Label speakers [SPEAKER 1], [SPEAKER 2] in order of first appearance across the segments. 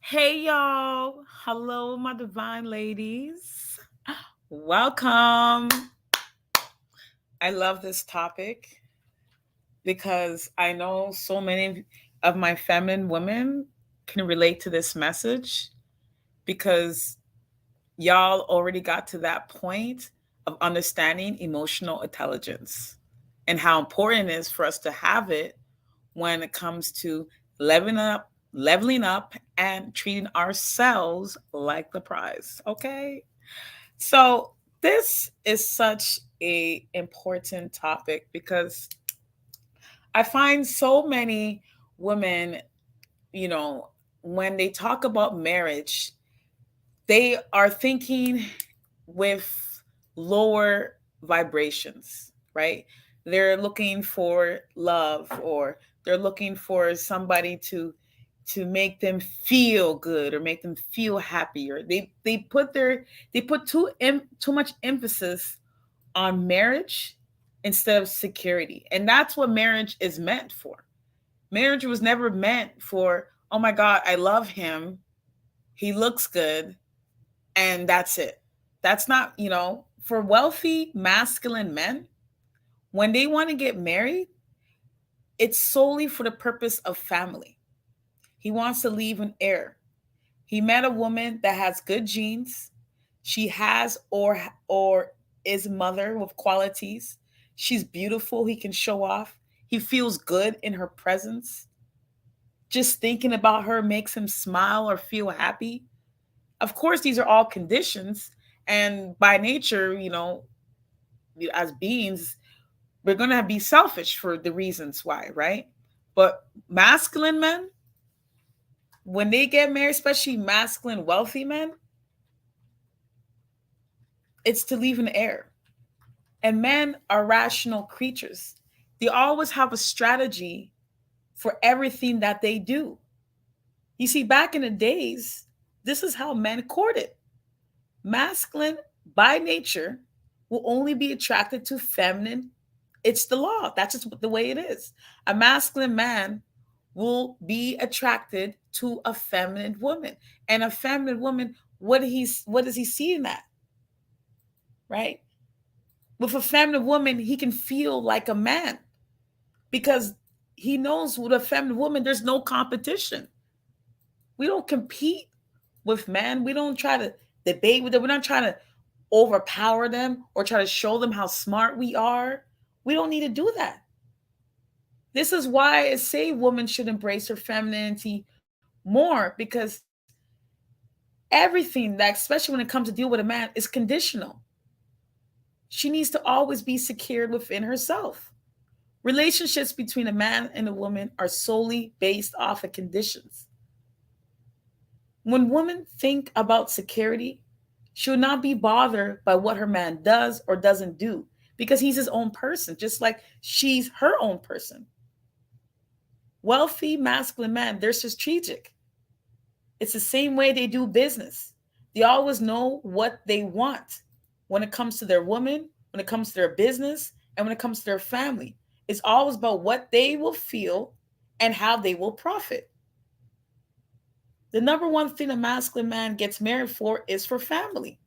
[SPEAKER 1] Hey y'all. Hello, my divine ladies. Welcome. I love this topic because I know so many of my feminine women can relate to this message because y'all already got to that point of understanding emotional intelligence and how important it is for us to have it when it comes to leveling up and treating ourselves like the prize. Okay. So this is such a important topic because I find so many women, you know, when they talk about marriage, they are thinking with lower vibrations, right? They're looking for love, or they're looking for somebody to make them feel good or make them feel happy, or they put too much emphasis on marriage instead of security. And that's what marriage is meant for. Marriage was never meant for, oh my god, I love him, he looks good, and that's it. That's not, for wealthy masculine men, when they want to get married, it's solely for the purpose of family. He wants to leave an heir. He met a woman that has good genes. She has or is mother with qualities. She's beautiful, he can show off. He feels good in her presence. Just thinking about her makes him smile or feel happy. Of course, these are all conditions, and by nature, as beings, we're going to be selfish for the reasons why, right? But masculine men, when they get married, especially masculine wealthy men, it's to leave an heir. And men are rational creatures. They always have a strategy for everything that they do. You see, back in the days, this is how men courted. Masculine by nature will only be attracted to feminine. It's the law. That's just the way it is. A masculine man will be attracted to a feminine woman. And a feminine woman, what does he see in that? Right? With a feminine woman, he can feel like a man because he knows with a feminine woman, there's no competition. We don't compete with men. We don't try to debate with them. We're not trying to overpower them or try to show them how smart we are. We don't need to do that. This is why I say women should embrace her femininity more, because everything that, especially when it comes to deal with a man, is conditional. She needs to always be secured within herself. Relationships between a man and a woman are solely based off of conditions. When women think about security, she will not be bothered by what her man does or doesn't do because he's his own person, just like she's her own person. Wealthy masculine men, they're strategic. It's the same way they do business. They always know what they want when it comes to their woman, when it comes to their business, and when it comes to their family. It's always about what they will feel and how they will profit. The number one thing a masculine man gets married for is for family.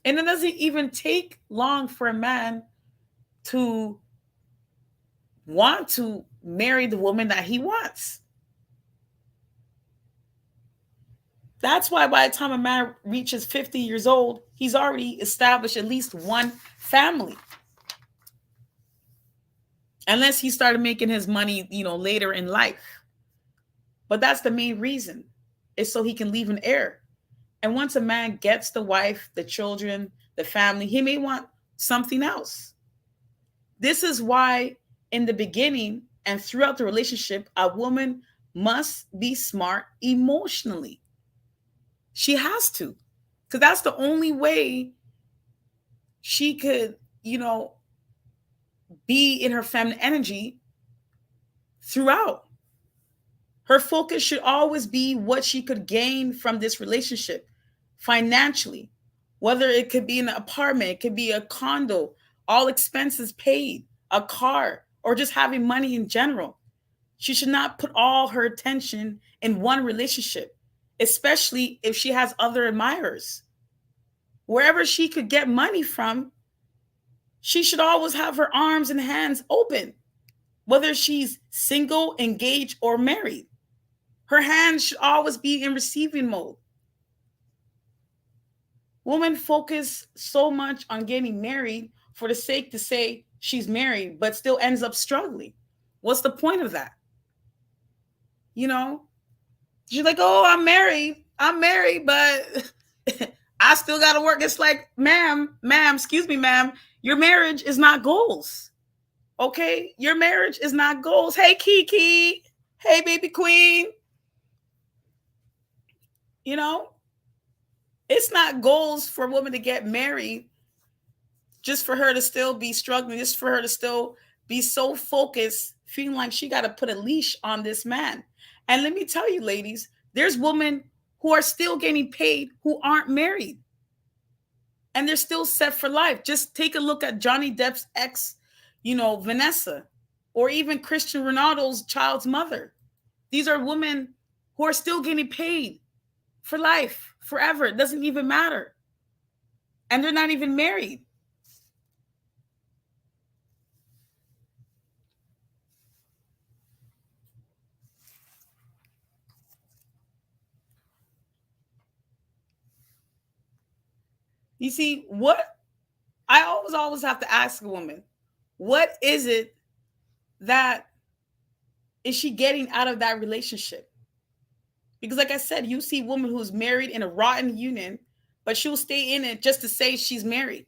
[SPEAKER 1] And it doesn't even take long for a man to want to marry the woman that he wants. That's why by the time a man reaches 50 years old, he's already established at least one family. Unless he started making his money, later in life. But that's the main reason, is so he can leave an heir. And once a man gets the wife, the children, the family, he may want something else. This is why in the beginning and throughout the relationship, a woman must be smart emotionally. She has to, because that's the only way she could, be in her feminine energy throughout. Her focus should always be what she could gain from this relationship financially, whether it could be an apartment, it could be a condo, all expenses paid, a car, or just having money in general. She should not put all her attention in one relationship especially if she has other admirers. Wherever she could get money from, she should always have her arms and hands open, whether she's single, engaged, or married. Her hands should always be in receiving mode. Women focus so much on getting married for the sake to say she's married, but still ends up struggling. What's the point of that? You know, she's like, oh, I'm married, but I still got to work. It's like, ma'am, excuse me, ma'am, your marriage is not goals. Okay, your marriage is not goals. Hey, Kiki. Hey, baby queen. You know, it's not goals for a woman to get married just for her to still be struggling, just for her to still be so focused, feeling like she got to put a leash on this man. And let me tell you, ladies, there's women who are still getting paid who aren't married, and they're still set for life. Just take a look at Johnny Depp's ex, Vanessa, or even Christian Ronaldo's child's mother. These are women who are still getting paid for life, forever. It doesn't even matter. And they're not even married. You see, what I always have to ask a woman, what is it that is she getting out of that relationship? Because like I said, you see a woman who's married in a rotten union, but she'll stay in it just to say she's married.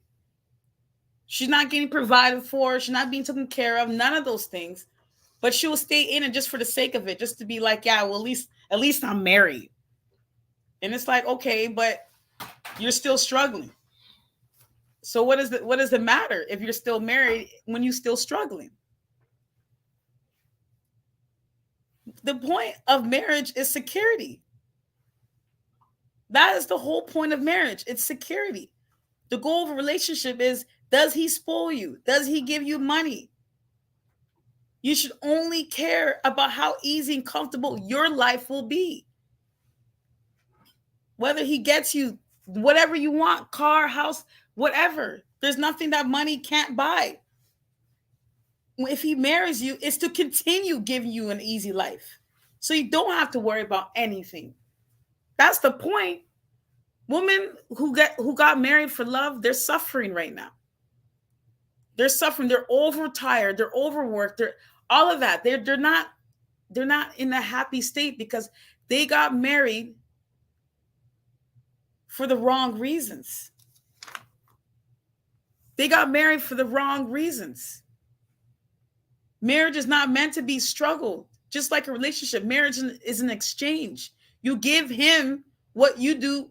[SPEAKER 1] She's not getting provided for, she's not being taken care of, none of those things. But she will stay in it just for the sake of it, just to be like, yeah, well, at least I'm married. And it's like, okay, but you're still struggling. So what does it matter if you're still married when you're still struggling? The point of marriage is security. That is the whole point of marriage. It's security. The goal of a relationship is, does he spoil you? Does he give you money? You should only care about how easy and comfortable your life will be. Whether he gets you whatever you want, car, house, whatever. There's nothing that money can't buy. If he marries you, it's to continue giving you an easy life. So you don't have to worry about anything. That's the point. Women who got married for love, they're suffering right now. They're suffering. They're overtired. They're overworked. They're all of that. They're not in a happy state because they got married for the wrong reasons. They got married for the wrong reasons. Marriage is not meant to be struggled. Just like a relationship, marriage is an exchange. You give him what you do.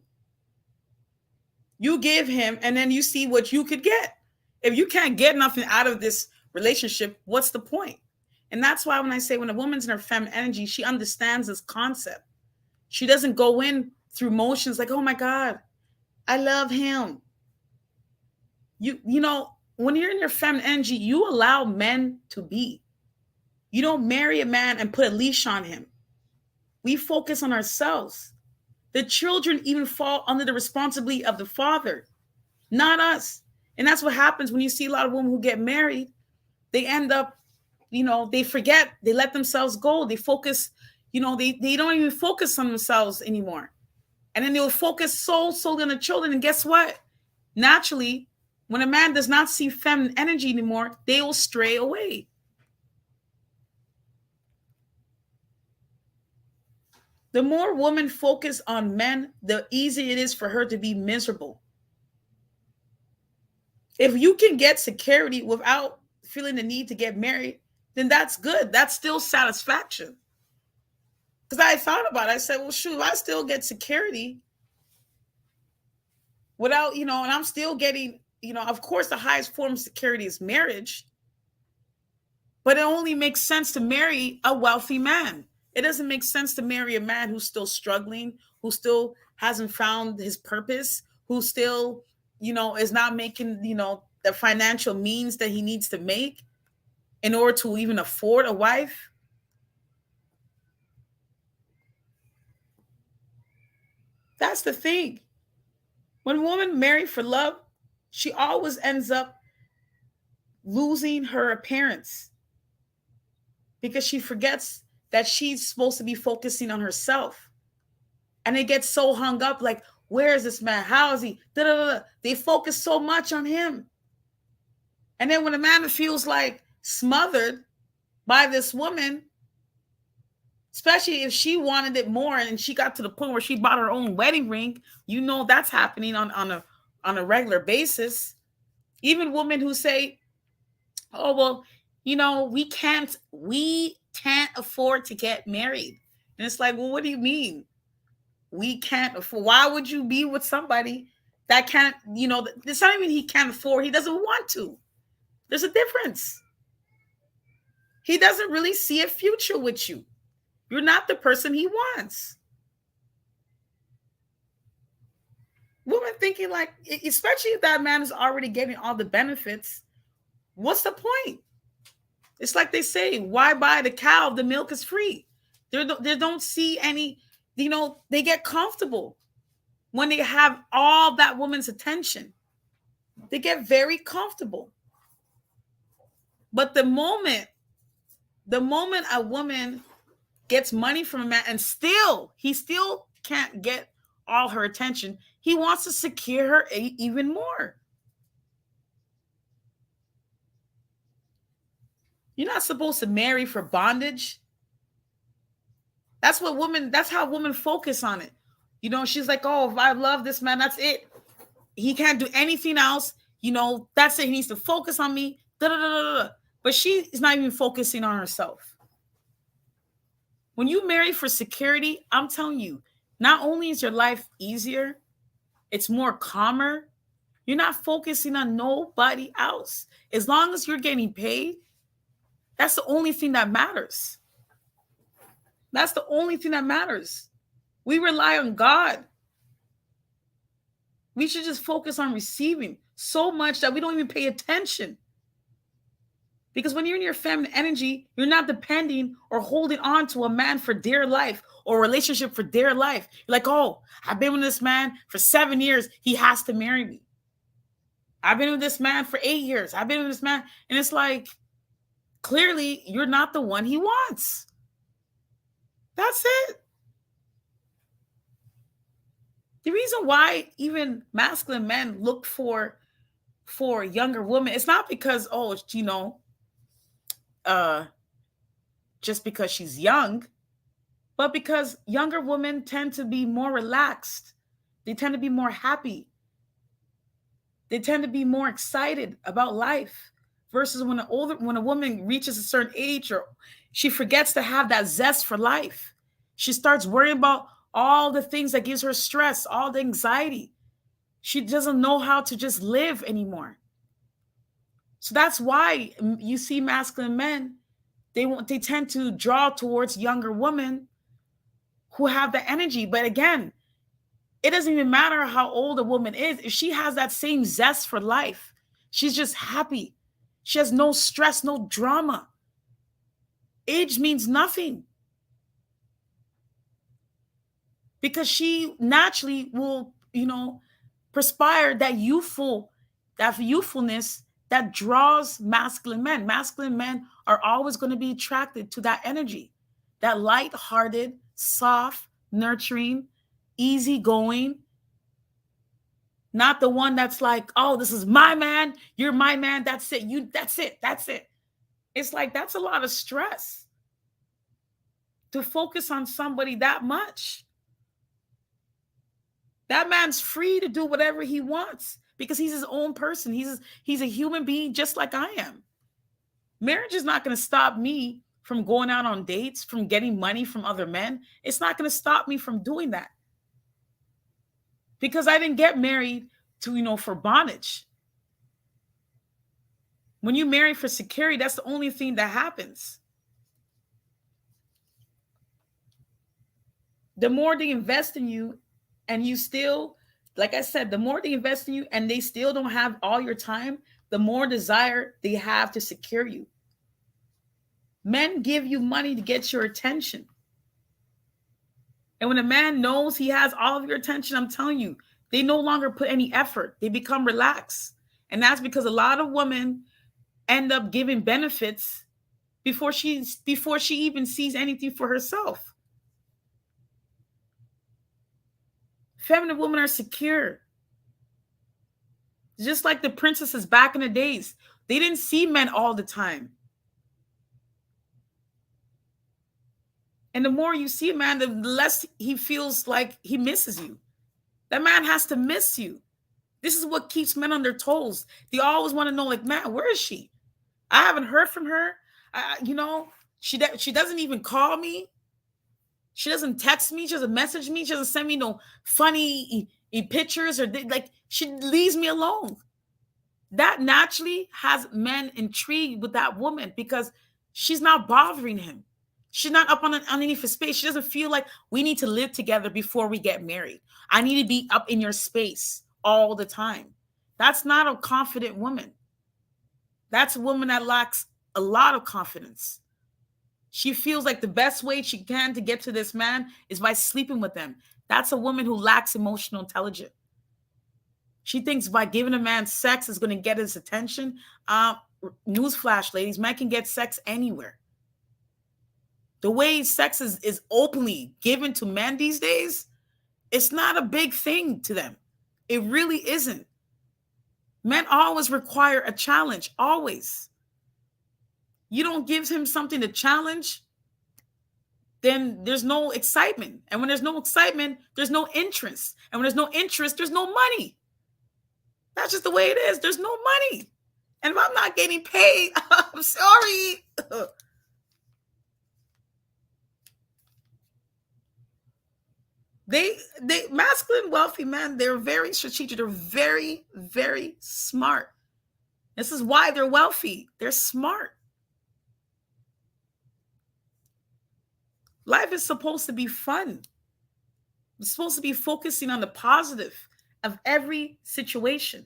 [SPEAKER 1] You give him, and then you see what you could get. If you can't get nothing out of this relationship, what's the point? And that's why when I say when a woman's in her feminine energy, she understands this concept. She doesn't go in through motions like, oh my God, I love him. When you're in your feminine energy, you allow men to be. You don't marry a man and put a leash on him. We focus on ourselves. The children even fall under the responsibility of the father, not us. And that's what happens when you see a lot of women who get married. They end up, they forget, they let themselves go. They focus, they don't even focus on themselves anymore. And then they'll focus solely on the children. And guess what? Naturally, when a man does not see feminine energy anymore, they will stray away. The more women focus on men, the easier it is for her to be miserable. If you can get security without feeling the need to get married, then that's good. That's still satisfaction. Because I thought about it. I said, well, shoot, I still get security without, and I'm still getting, of course, the highest form of security is marriage. But it only makes sense to marry a wealthy man. It doesn't make sense to marry a man who's still struggling, who still hasn't found his purpose, who still, is not making, the financial means that he needs to make in order to even afford a wife. That's the thing. When a woman married for love, she always ends up losing her appearance because she forgets that she's supposed to be focusing on herself. And they get so hung up like, where is this man? How is he? Da, da, da, da. They focus so much on him. And then when a man feels like smothered by this woman, especially if she wanted it more and she got to the point where she bought her own wedding ring, you know that's happening on a regular basis. Even women who say, oh well, we can't afford to get married. And it's like, well, what do you mean? We can't afford. Why would you be with somebody that can't, it's not even he can't afford, he doesn't want to. There's a difference. He doesn't really see a future with you. You're not the person he wants. Women thinking like, especially if that man is already getting all the benefits, what's the point? It's like they say, why buy the cow if the milk is free? They don't see any, they get comfortable when they have all that woman's attention. They get very comfortable. But the moment a woman gets money from a man and he still can't get all her attention, he wants to secure her even more. You're not supposed to marry for bondage. That's how women focus on it. She's like, oh, if I love this man, that's it. He can't do anything else. That's it. He needs to focus on me. Da, da, da, da, da. But she is not even focusing on herself. When you marry for security, I'm telling you, not only is your life easier, it's more calmer. You're not focusing on nobody else. As long as you're getting paid, that's the only thing that matters. That's the only thing that matters. We rely on God. We should just focus on receiving so much that we don't even pay attention. Because when you're in your feminine energy, you're not depending or holding on to a man for dear life or a relationship for dear life. You're like, oh, I've been with this man for 7 years. He has to marry me. I've been with this man for 8 years. I've been with this man. And it's like, clearly, you're not the one he wants. That's it. The reason why even masculine men look for younger women, it's not because, just because she's young, but because younger women tend to be more relaxed. They tend to be more happy. They tend to be more excited about life versus when a woman reaches a certain age, or she forgets to have that zest for life. She starts worrying about all the things that gives her stress, all the anxiety. She doesn't know how to just live anymore. So that's why you see masculine men, they tend to draw towards younger women who have the energy. But again, it doesn't even matter how old a woman is. If she has that same zest for life, she's just happy. She has no stress, no drama. Age means nothing. Because she naturally will, perspire that youthfulness that draws masculine men. Masculine men are always going to be attracted to that energy, that light-hearted, soft, nurturing, easygoing, not the one that's like, oh, this is my man, you're my man, that's it, that's it. It's like, that's a lot of stress to focus on somebody that much. That man's free to do whatever he wants because he's his own person. He's a human being just like I am. Marriage is not going to stop me from going out on dates, from getting money from other men. It's not going to stop me from doing that. Because I didn't get married to, for bondage. When you marry for security, that's the only thing that happens. The more they invest in you and you still, like I said, the more they invest in you and they still don't have all your time, the more desire they have to secure you. Men give you money to get your attention. And when a man knows he has all of your attention, I'm telling you, they no longer put any effort. They become relaxed. And that's because a lot of women end up giving benefits before she even sees anything for herself. Feminine women are secure. Just like the princesses back in the days. They didn't see men all the time. And the more you see a man, the less he feels like he misses you. That man has to miss you. This is what keeps men on their toes. They always want to know, like, man, where is she? I haven't heard from her. She doesn't even call me. She doesn't text me. She doesn't message me. She doesn't send me no funny pictures like she leaves me alone. That naturally has men intrigued with that woman because she's not bothering him. She's not up on any for space. She doesn't feel like we need to live together before we get married. I need to be up in your space all the time. That's not a confident woman. That's a woman that lacks a lot of confidence. She feels like the best way she can to get to this man is by sleeping with them. That's a woman who lacks emotional intelligence. She thinks by giving a man sex is going to get his attention. Newsflash, ladies, men can get sex anywhere. The way sex is openly given to men these days, it's not a big thing to them. It really isn't. Men always require a challenge, always. You don't give him something to challenge, then there's no excitement. And when there's no excitement, there's no interest. And when there's no interest, there's no money. That's just the way it is. There's no money. And if I'm not getting paid, I'm sorry. They masculine, wealthy men, they're very strategic. They're very, very smart. This is why they're wealthy. They're smart. Life is supposed to be fun. It's supposed to be focusing on the positive of every situation.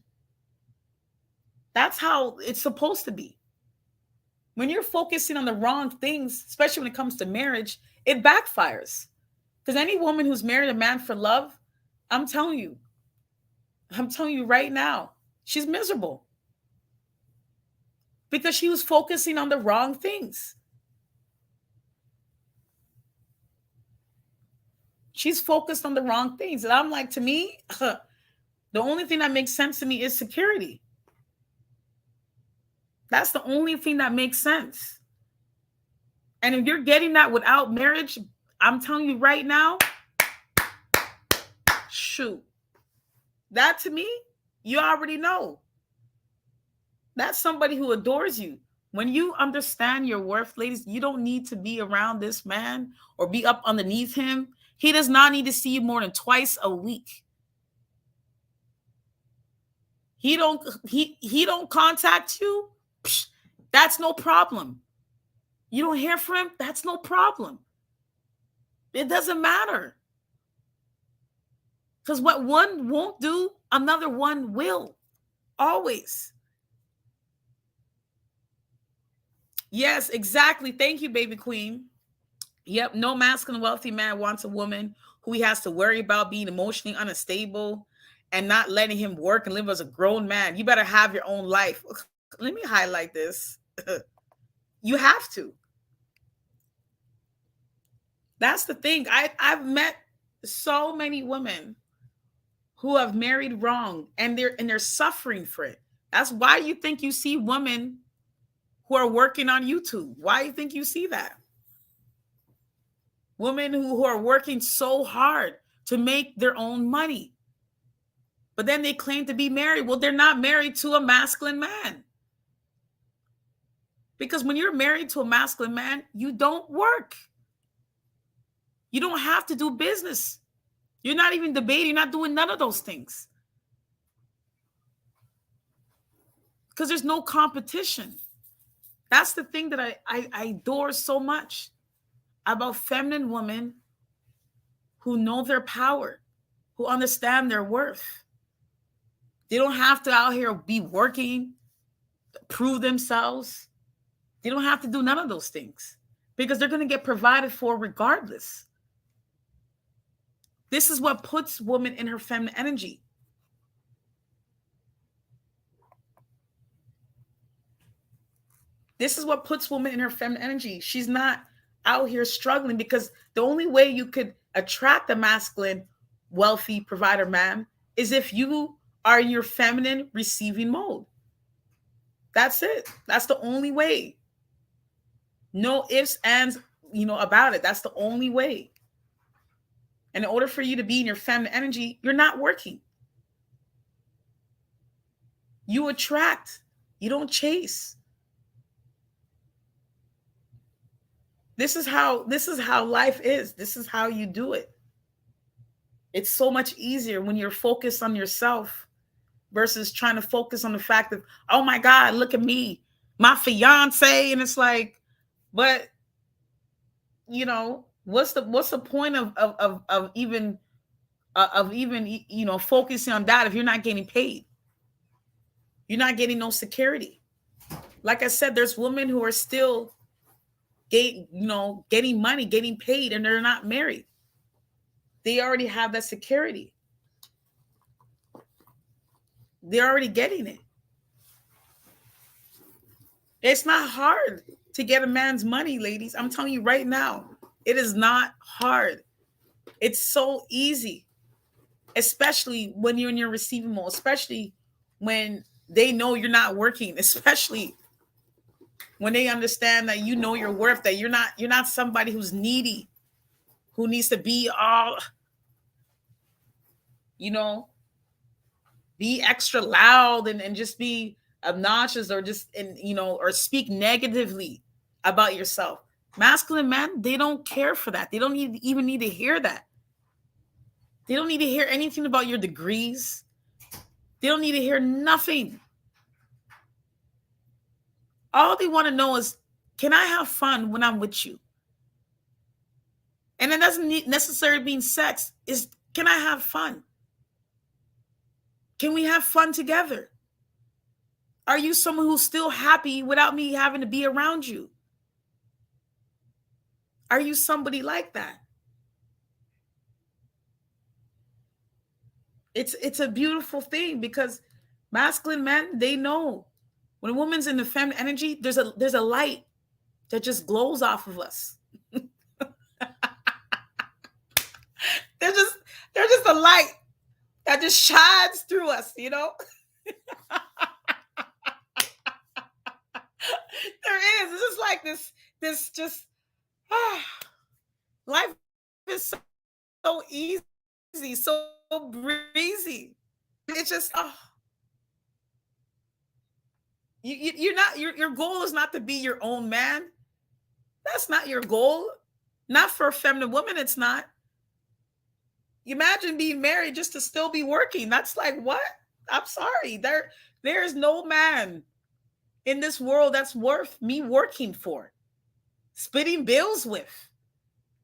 [SPEAKER 1] That's how it's supposed to be. When you're focusing on the wrong things, especially when it comes to marriage, it backfires. Because any woman who's married a man for love, I'm telling you, right now, she's miserable. Because she was focusing on the wrong things. She's focused on the wrong things. And I'm like, to me, the only thing that makes sense to me is security. That's the only thing that makes sense. And if you're getting that without marriage, I'm telling you right now, shoot. That to me, you already know. That's somebody who adores you. When you understand your worth, ladies, you don't need to be around this man or be up underneath him. He does not need to see you more than twice a week. He don't contact you. Psh, that's no problem. You don't hear from him. That's no problem. It doesn't matter. Because what one won't do, another one will. Always. Yes, exactly. Thank you, baby queen. Yep, no masculine wealthy man wants a woman who he has to worry about being emotionally unstable and not letting him work and live as a grown man. You better have your own life. Let me highlight this. You have to. That's the thing. I've met so many women who have married wrong and they're suffering for it. That's why you think you see women who are working on YouTube. Why do you think you see that? Women who are working so hard to make their own money. But then they claim to be married. Well, they're not married to a masculine man. Because when you're married to a masculine man, you don't work. You don't have to do business. You're not even debating. You're not doing none of those things. Because there's no competition. That's the thing that I adore so much about feminine women who know their power, who understand their worth. They don't have to out here be working, prove themselves. They don't have to do none of those things because they're going to get provided for regardless. This is what puts woman in her feminine energy. This is what puts woman in her feminine energy. She's not out here struggling, because the only way you could attract a masculine, wealthy provider man is if you are in your feminine receiving mode. That's it. That's the only way. No ifs, ands, about it. That's the only way. And in order for you to be in your feminine energy, you're not working. You attract. You don't chase. This is how life is. This is how you do it. It's so much easier when you're focused on yourself versus trying to focus on the fact that, oh my God, look at me, my fiance. And it's like, but what's the point of even focusing on that if you're not getting paid? You're not getting no security. Like I said, there's women who are still getting money, getting paid, and they're not married. They already have that security. They're already getting it. It's not hard to get a man's money, ladies. I'm telling you right now, it is not hard. It's so easy, especially when you're in your receiving mode, especially when they know you're not working, especially when they understand that you know your worth, that you're not somebody who's needy, who needs to be all, you know, be extra loud and just be obnoxious, or just or speak negatively about yourself. Masculine men, they don't care for that. They don't even need to hear that. They don't need to hear anything about your degrees. They don't need to hear nothing. All they want to know is, can I have fun when I'm with you? And it doesn't necessarily mean sex. Is, can I have fun? Can we have fun together? Are you someone who's still happy without me having to be around you? Are you somebody like that? It's a beautiful thing, because masculine men, they know when a woman's in the feminine energy, there's a light that just glows off of us. There's just a light that just shines through us, There is. It's just like this just life is so easy, so breezy. It's just you're not, your goal is not to be your own man. That's not your goal. Not for a feminine woman, it's not. Imagine being married just to still be working. That's like, what? I'm sorry. There's no man in this world that's worth me working for, splitting bills with,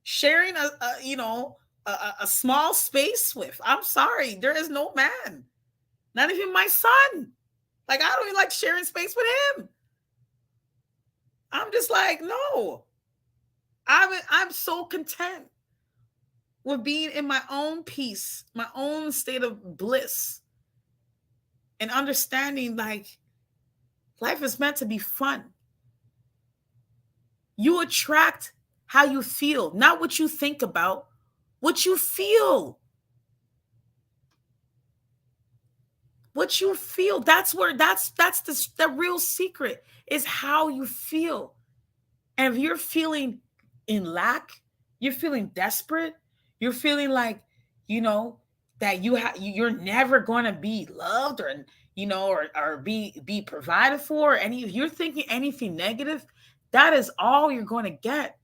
[SPEAKER 1] sharing a small space with. I'm sorry, there is no man. Not even my son. Like, I don't even like sharing space with him. I'm just like, no. I'm so content with being in my own peace, my own state of bliss, and understanding, like, life is meant to be fun. You attract how you feel, not what you think about, what you feel. What you feel. That's the real secret, is how you feel. And if you're feeling in lack, you're feeling desperate, you're feeling like, that you're never going to be loved, or or be provided for, and if you're thinking anything negative, that is all you're going to get.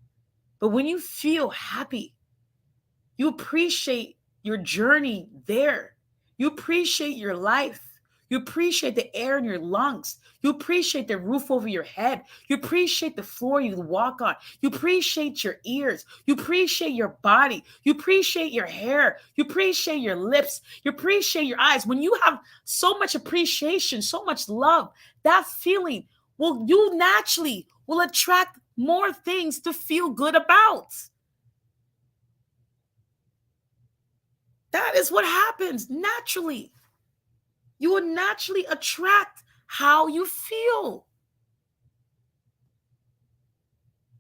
[SPEAKER 1] But when you feel happy, you appreciate your journey there. You appreciate your life. You appreciate the air in your lungs. You appreciate the roof over your head. You appreciate the floor you walk on. You appreciate your ears. You appreciate your body. You appreciate your hair. You appreciate your lips. You appreciate your eyes. When you have so much appreciation, so much love, that feeling you naturally will attract more things to feel good about. That is what happens naturally. You will naturally attract how you feel.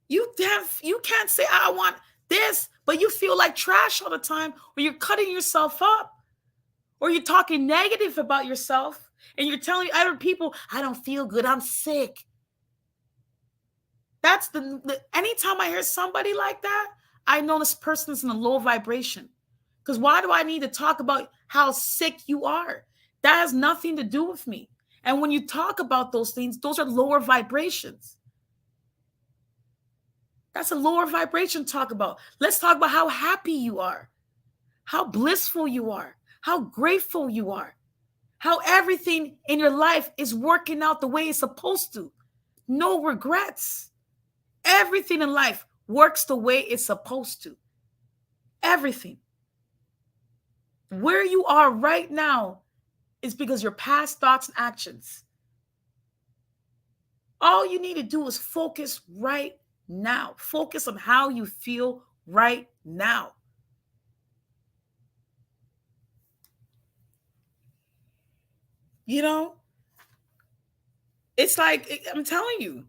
[SPEAKER 1] You can't say I want this, but you feel like trash all the time, or you're cutting yourself up, or you're talking negative about yourself, and you're telling other people, I don't feel good, I'm sick. That's the anytime I hear somebody like that, I know this person's in a low vibration. Because why do I need to talk about how sick you are? That has nothing to do with me. And when you talk about those things, those are lower vibrations. That's a lower vibration to talk about. Let's talk about how happy you are, how blissful you are, how grateful you are, how everything in your life is working out the way it's supposed to. No regrets. Everything in life works the way it's supposed to. Everything. Where you are right now is because your past thoughts and actions. All you need to do is focus right now. Focus on how you feel right now. You know, it's like I'm telling you,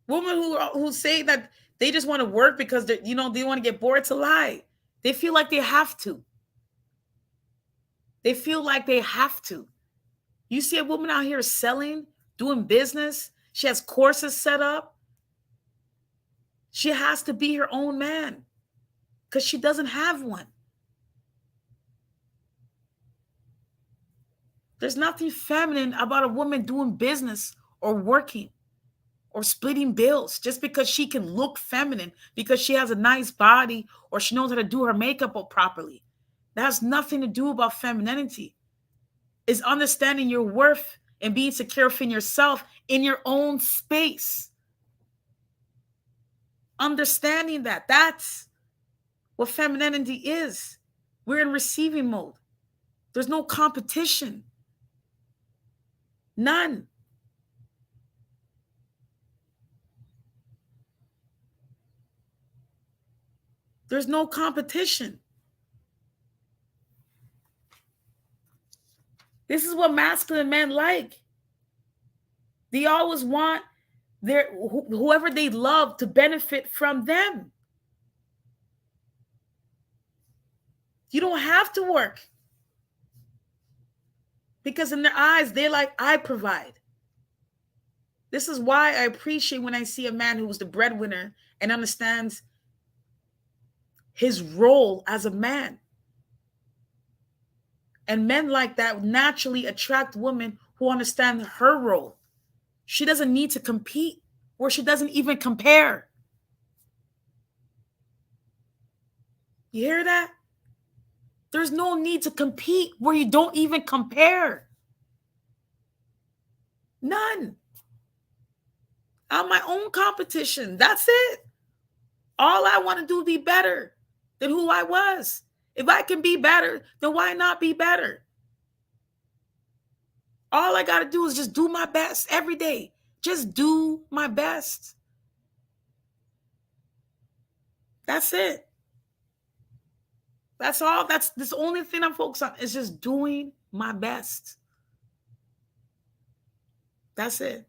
[SPEAKER 1] women who say that they just want to work because they want to get bored, to lie. They feel like they have to. They feel like they have to. You see a woman out here selling, doing business. She has courses set up. She has to be her own man because she doesn't have one. There's nothing feminine about a woman doing business or working or splitting bills just because she can look feminine, because she has a nice body or she knows how to do her makeup up properly. That has nothing to do about femininity. It's understanding your worth and being secure in yourself in your own space. Understanding that that's what femininity is. We're in receiving mode. There's no competition. None. There's no competition. This is what masculine men like. They always want whoever they love to benefit from them. You don't have to work. Because in their eyes, they're like, I provide. This is why I appreciate when I see a man who's the breadwinner and understands his role as a man. And men like that naturally attract women who understand her role. She doesn't need to compete, or she doesn't even compare. You hear that? There's no need to compete where you don't even compare. None. I'm my own competition. That's it. All I want to do is be better than who I was. If I can be better, then why not be better? All I got to do is just do my best every day. Just do my best. That's it. That's all. That's the only thing I'm focused on is just doing my best. That's it.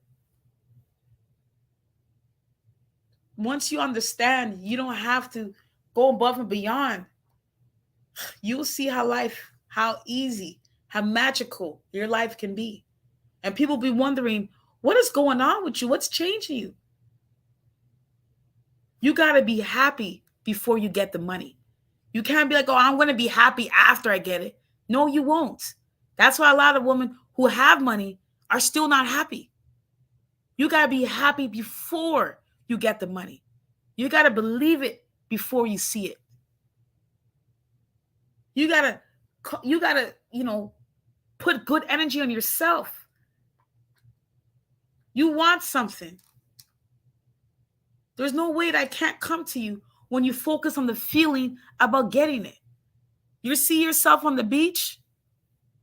[SPEAKER 1] Once you understand, you don't have to go above and beyond. You'll see how easy, how magical your life can be. And people be wondering, what is going on with you? What's changing you? You got to be happy before you get the money. You can't be like, oh, I'm going to be happy after I get it. No, you won't. That's why a lot of women who have money are still not happy. You got to be happy before you get the money. You got to believe it before you see it. You got to put good energy on yourself. You want something. There's no way that can't come to you when you focus on the feeling about getting it. You see yourself on the beach.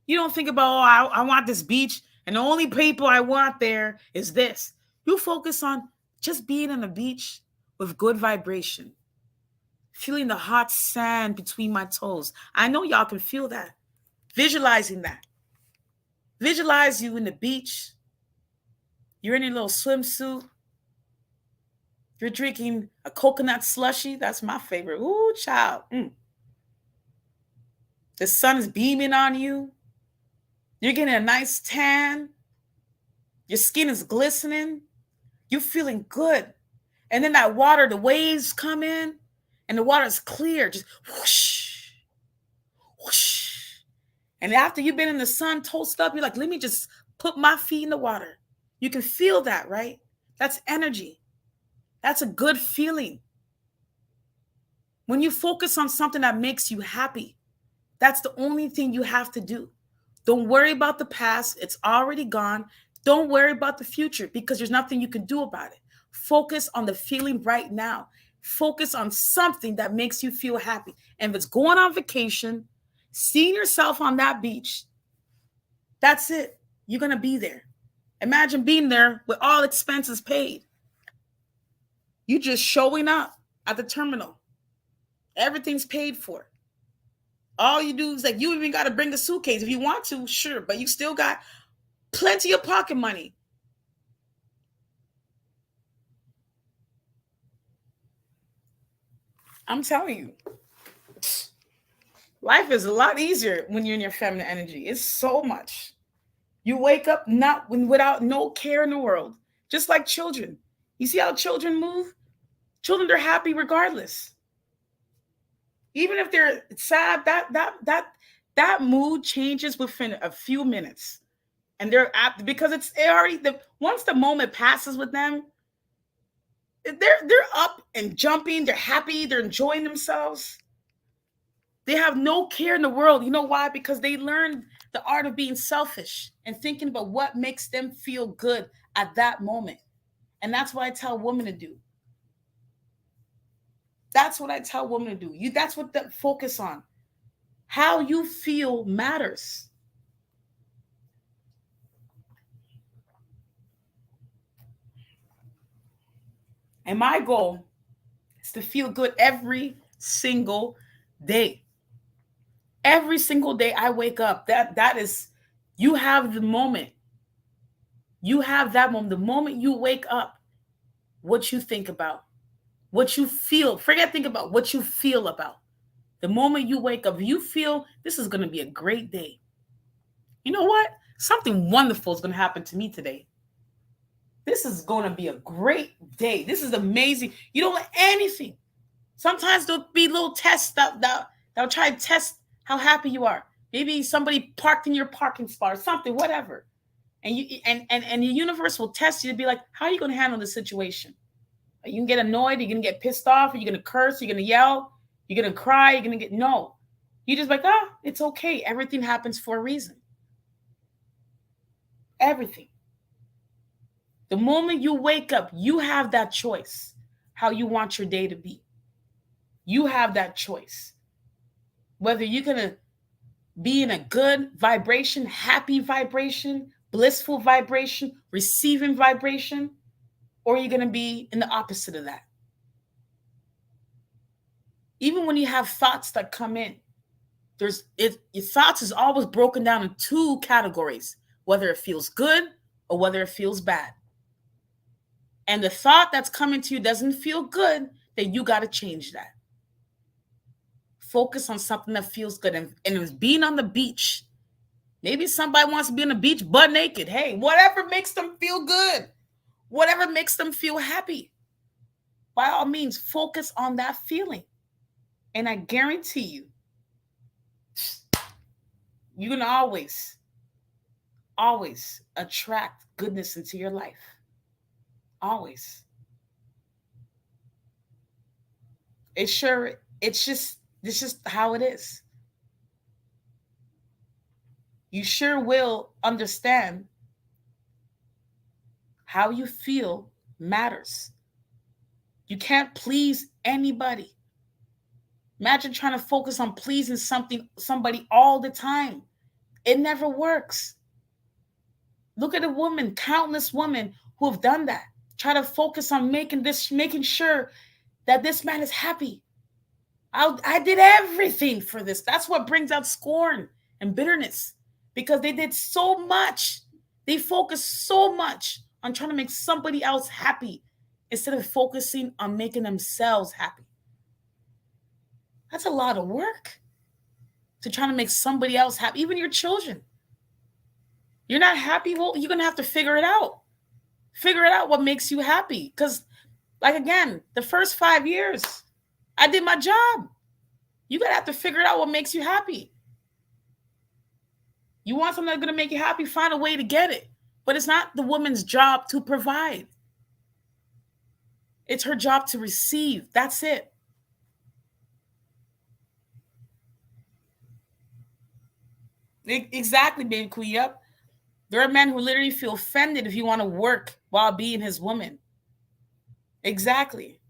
[SPEAKER 1] You don't think about, oh, I want this beach, and the only people I want there is this. You focus on just being on the beach with good vibration. feeling the hot sand between my toes. I know y'all can feel that. Visualizing that. Visualize you in the beach. You're in your little swimsuit. You're drinking a coconut slushy. That's my favorite. Ooh, child. The sun is beaming on you. You're getting a nice tan. Your skin is glistening. You're feeling good. And then that water, the waves come in, and the water is clear. Just whoosh, whoosh. And after you've been in the sun, toast up, you're like, let me just put my feet in the water. You can feel that, right? That's energy. That's a good feeling. When you focus on something that makes you happy, that's the only thing you have to do. Don't worry about the past. It's already gone. Don't worry about the future because there's nothing you can do about it. Focus on the feeling right now. Focus on something that makes you feel happy. And if it's going on vacation, seeing yourself on that beach, that's it. You're going to be there. Imagine being there with all expenses paid. You just showing up at the terminal. Everything's paid for. All you do is like you even got to bring a suitcase if you want to, sure, but you still got plenty of pocket money. I'm telling you, life is a lot easier when you're in your feminine energy. It's so much. You wake up not without no care in the world, just like children. You see how children move? Children, they're happy regardless. Even if they're sad, that mood changes within a few minutes. And they're apt because it's already the once the moment passes with them, they're up and jumping, they're happy, they're enjoying themselves. They have no care in the world. You know why? Because they learned the art of being selfish and thinking about what makes them feel good at that moment. And that's what I tell women to do. That's what I tell women to do. That's what the focus on. How you feel matters. And my goal is to feel good every single day. Every single day I wake up. That is you have the moment. You have that moment. The moment you wake up, what you think about, what you feel. Forget think about what you feel about. The moment you wake up, you feel this is going to be a great day. You know what? Something wonderful is going to happen to me today. This is going to be a great day. This is amazing. You don't want anything. Sometimes there'll be little tests that'll try to test how happy you are. Maybe somebody parked in your parking spot or something, whatever. And the universe will test you to be like, how are you going to handle this situation? Are you going to get annoyed? Are you going to get pissed off? Are you going to curse? Are you going to yell? You're going to cry? You're going to get no. You just like, it's okay. Everything happens for a reason. Everything. The moment you wake up, you have that choice how you want your day to be. You have that choice. Whether you're going to be in a good vibration, happy vibration, blissful vibration, receiving vibration, or you're going to be in the opposite of that. Even when you have thoughts that come in, your thoughts is always broken down in two categories, whether it feels good or whether it feels bad. And the thought that's coming to you doesn't feel good, then you got to change that. Focus on something that feels good. And it was being on the beach. Maybe somebody wants to be on the beach butt naked. Hey, whatever makes them feel good, whatever makes them feel happy. By all means, focus on that feeling. And I guarantee you, you're going to always attract goodness into your life. Always. It's just how it is. You sure will understand how you feel matters. You can't please anybody. Imagine trying to focus on pleasing somebody all the time. It never works. Look at a woman, countless women who have done that. Try to focus on making sure that this man is happy. I did everything for this. That's what brings out scorn and bitterness because they did so much. They focused so much on trying to make somebody else happy instead of focusing on making themselves happy. That's a lot of work to try to make somebody else happy, even your children. You're not happy? Well, you're going to have to figure it out. Figure it out what makes you happy. Because, like, again, the first 5 years, I did my job. You got to have to figure it out what makes you happy. You want something that's going to make you happy, find a way to get it. But it's not the woman's job to provide. It's her job to receive. That's it. Exactly, baby queen. Yep. There are men who literally feel offended if you want to work while being his woman. Exactly.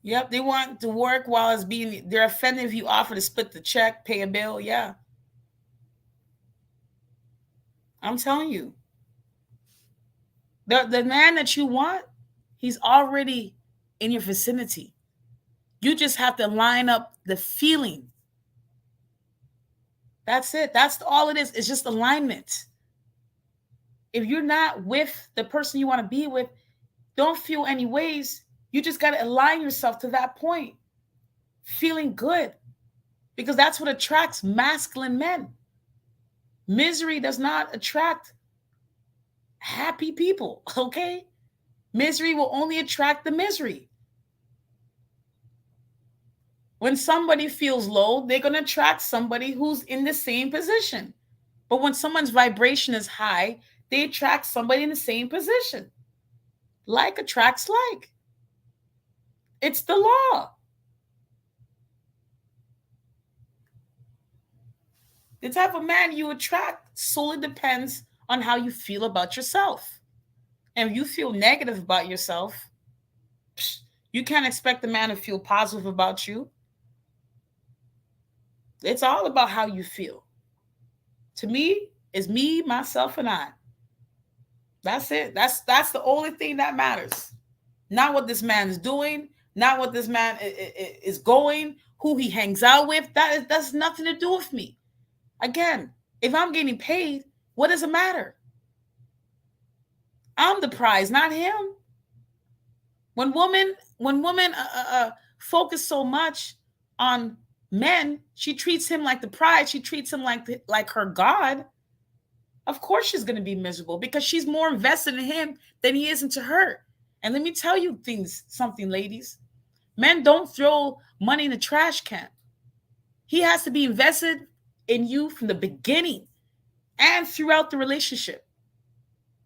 [SPEAKER 1] Yep. They want to work while it's being, they're offended if you offer to split the check, pay a bill. Yeah. I'm telling you. The man that you want, he's already in your vicinity. You just have to line up the feeling. That's it. That's all it is. It's just alignment. If you're not with the person you want to be with, don't feel any ways. You just got to align yourself to that point. Feeling good. Because that's what attracts masculine men. Misery does not attract happy people, okay? Misery will only attract the misery. When somebody feels low, they're going to attract somebody who's in the same position. But when someone's vibration is high, they attract somebody in the same position. Like attracts like. It's the law. The type of man you attract solely depends on how you feel about yourself. And if you feel negative about yourself, you can't expect the man to feel positive about you. It's all about how you feel. To me, it's me, myself, and I. That's it. That's the only thing that matters. Not what this man is doing, not what this man is going, who he hangs out with. That's nothing to do with me. Again, if I'm getting paid, what does it matter? I'm the prize, not him. When women focus so much on men, she treats him like the prize. She treats him like her god. Of course, she's going to be miserable because she's more invested in him than he is into her. And let me tell you something, ladies. Men don't throw money in the trash can. He has to be invested in you from the beginning and throughout the relationship.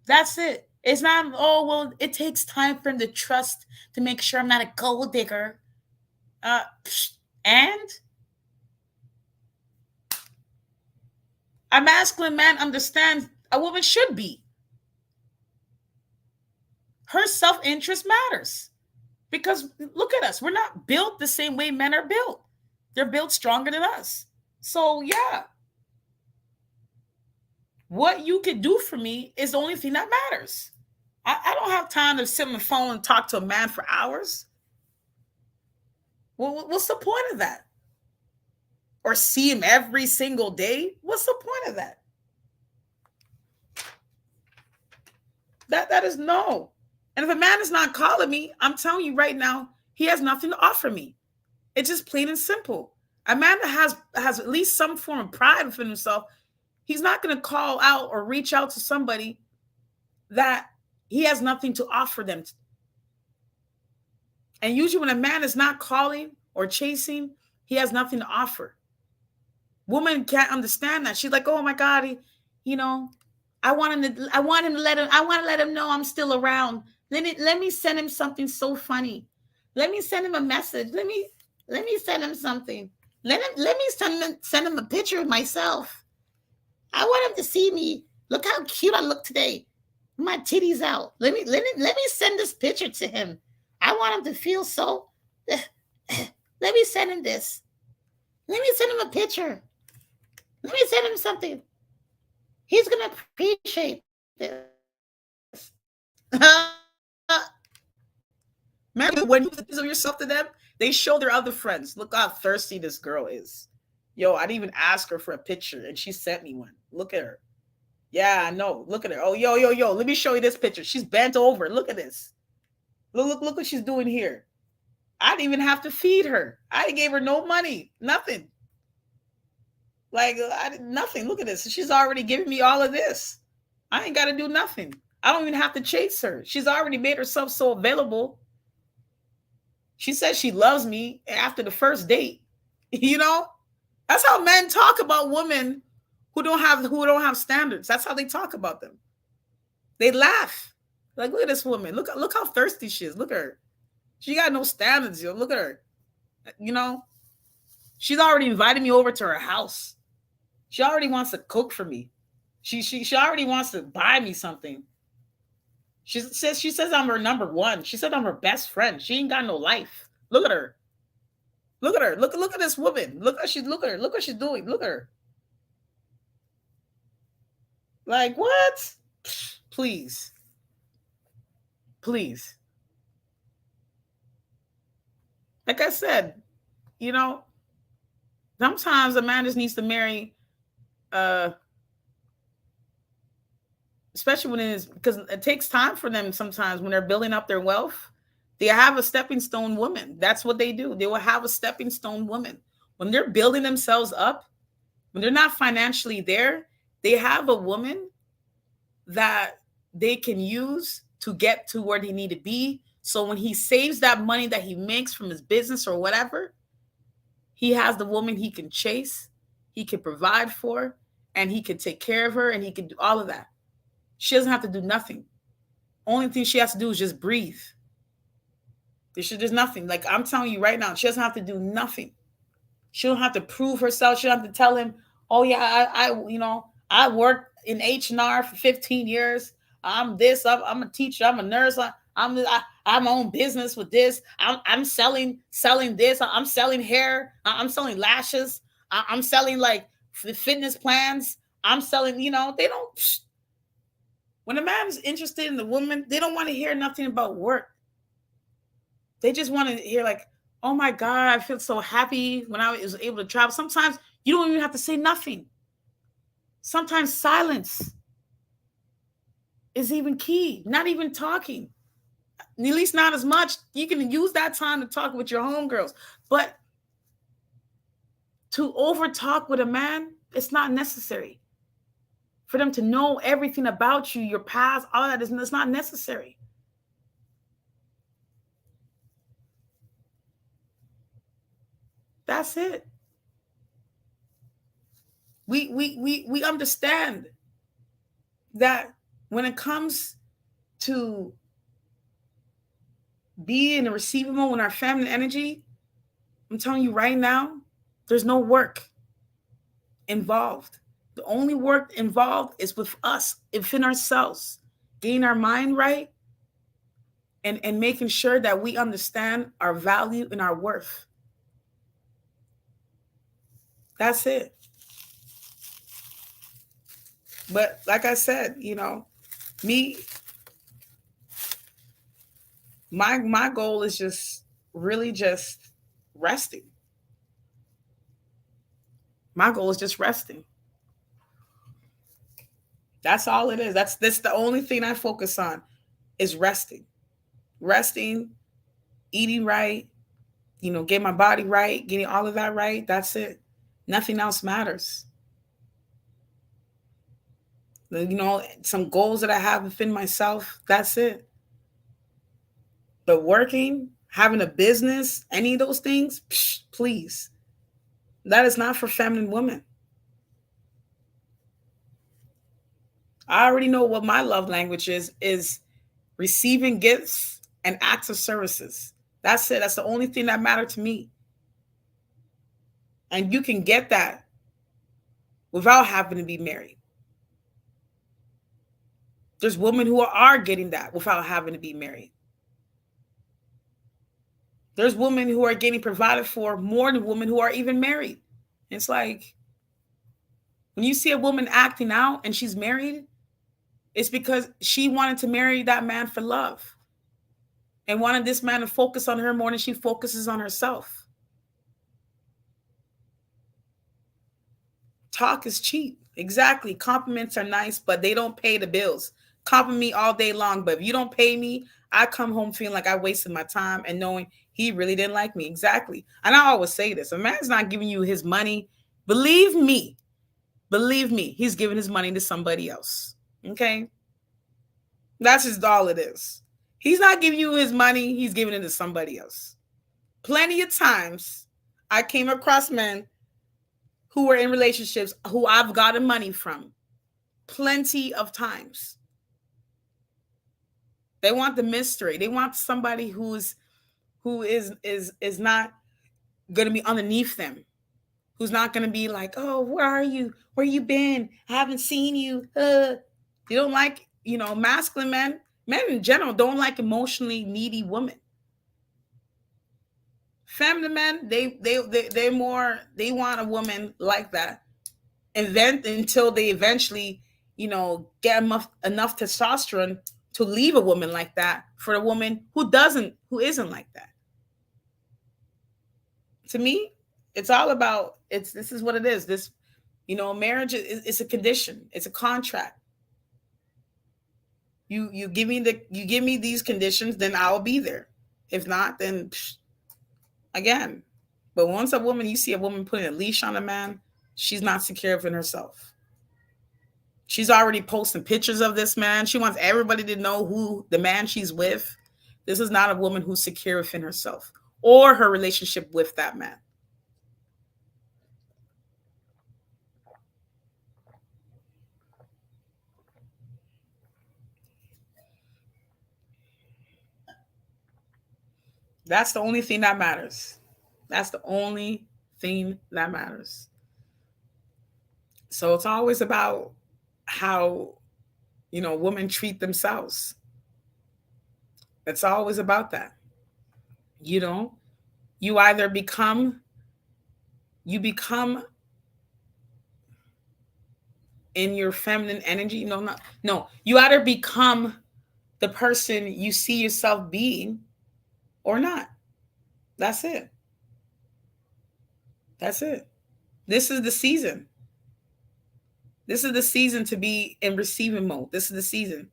[SPEAKER 1] That's it. It's not, oh, well, it takes time for him to trust to make sure I'm not a gold digger. Uh, and a masculine man understands a woman should be. Her self-interest matters. Because look at us. We're not built the same way men are built. They're built stronger than us. So, yeah. What you could do for me is the only thing that matters. I don't have time to sit on the phone and talk to a man for hours. Well, what's the point of that? Or see him every single day? What's the point of that? That is no. And if a man is not calling me, I'm telling you right now, he has nothing to offer me. It's just plain and simple. A man that has at least some form of pride within himself, he's not going to call out or reach out to somebody that he has nothing to offer them. And usually when a man is not calling or chasing, he has nothing to offer. Woman can't understand that. She's like, oh my God, you know, I want to let him know I'm still around. Let me send him something so funny. Let me send him a message. Let me send him something. Let me send him a picture of myself. I want him to see me. Look how cute I look today. My titties out. Let me send this picture to him. I want him to feel so. Let me send him this. Let me send him a picture. Let me send him something. He's gonna appreciate Man, when you pictures of yourself to them, they show their other friends. Look how thirsty this girl is. Yo, I didn't even ask her for a picture, and she sent me one. Look at her. Yeah, I know. Look at her. Oh, yo, yo, yo. Let me show you this picture. She's bent over. Look at this. Look what she's doing here. I didn't even have to feed her. I gave her no money, nothing. Like I did nothing. Look at this. She's already giving me all of this. I ain't got to do nothing. I don't even have to chase her. She's already made herself so available. She says she loves me after the first date. You know, that's how men talk about women who don't have standards. That's how they talk about them. They laugh. Like, look at this woman. Look how thirsty she is. Look at her. She got no standards, yo. Look at her. You know, she's already invited me over to her house. She already wants to cook for me. She already wants to buy me something. She says I'm her number one. She said I'm her best friend. She ain't got no life. Look at her. Look at her. Look at this woman. Look at her. Look what she's doing. Look at her. Like what? Please. Please. Like I said, you know, sometimes a man just needs to marry uh especially when it is because it takes time for them sometimes when they're building up their wealth. They have a stepping stone woman. That's what they do. They will have a stepping stone woman. When they're building themselves up, when they're not financially there, they have a woman that they can use to get to where they need to be. So when he saves that money that he makes from his business or whatever, he has the woman he can chase, he can provide for, and he can take care of her and he can do all of that. She doesn't have to do nothing. Only thing she has to do is just breathe. There's nothing. Like I'm telling you right now, she doesn't have to do nothing. She don't have to prove herself. She don't have to tell him, "Oh yeah, I worked in H&R for 15 years. I'm this. I'm a teacher. I'm a nurse. I have my own business with this. I'm selling this. I'm selling hair. I'm selling lashes. I'm selling like fitness plans. I'm selling. They don't. When a man's interested in the woman, they don't want to hear nothing about work. They just want to hear like, oh my God, I feel so happy when I was able to travel. Sometimes you don't even have to say nothing. Sometimes silence is even key. Not even talking. At least not as much. You can use that time to talk with your homegirls. But to over talk with a man, it's not necessary. For them to know everything about you, your past, all that it's not necessary. That's it. We understand that when it comes to being in a receiving mode in our feminine energy, I'm telling you right now, there's no work involved. The only work involved is with us, within ourselves, getting our mind right and making sure that we understand our value and our worth. That's it. But like I said, me, my goal is just really just resting. My goal is just resting. That's all it is. That's the only thing I focus on is resting. Resting, eating right, get my body right, getting all of that right. That's it. Nothing else matters. Some goals that I have within myself, that's it. But working, having a business, any of those things, please. That is not for feminine women. I already know what my love language is receiving gifts and acts of services. That's it. That's the only thing that matters to me. And you can get that without having to be married. There's women who are getting that without having to be married. There's women who are getting provided for more than women who are even married. It's like when you see a woman acting out and she's married, It's because she wanted to marry that man for love and wanted this man to focus on her more than she focuses on herself. Talk is cheap. Exactly. Compliments are nice, but they don't pay the bills. Compliment me all day long, but if you don't pay me, I come home feeling like I wasted my time and knowing he really didn't like me. Exactly. And I always say this: a man's not giving you his money. Believe me, believe me, he's giving his money to somebody else. Okay, that's just all it is. He's not giving you his money; he's giving it to somebody else. Plenty of times, I came across men who were in relationships who I've gotten money from. Plenty of times. They want the mystery. They want somebody who is not going to be underneath them. Who's not going to be like, "Oh, where are you? Where you been? I haven't seen you." They don't like, masculine men. Men in general don't like emotionally needy women. Feminine men, they're more, they want a woman like that. And then until they eventually, get enough testosterone to leave a woman like that for a woman who isn't like that. To me, it's all about, this is what it is. This, marriage is a condition. It's a contract. You give me these conditions, then I'll be there. If not, then again. But once you see a woman putting a leash on a man, she's not secure in herself. She's already posting pictures of this man. She wants everybody to know who the man she's with. This is not a woman who's secure within herself or her relationship with that man. That's the only thing that matters. That's the only thing that matters. So it's always about how, women treat themselves. It's always about that. You know, you either become in your feminine energy. No, not no. You either become the person you see yourself being or not. That's it. That's it. This is the season. This is the season to be in receiving mode. This is the season.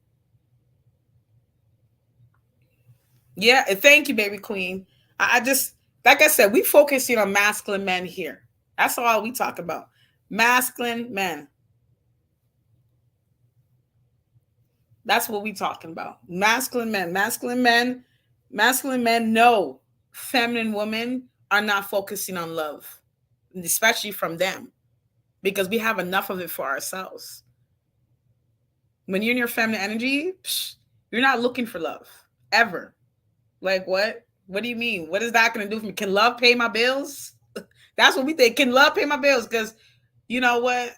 [SPEAKER 1] Yeah, and thank you, baby queen. I just, like I said, we focus on masculine men here. That's all we talk about. Masculine men. That's what we talking about. Masculine men. Masculine men know feminine women are not focusing on love, especially from them, because we have enough of it for ourselves. When you're in your feminine energy, you're not looking for love ever. Like what? What do you mean? What is that going to do for me? Can love pay my bills? That's what we think. Can love pay my bills? Because you know what?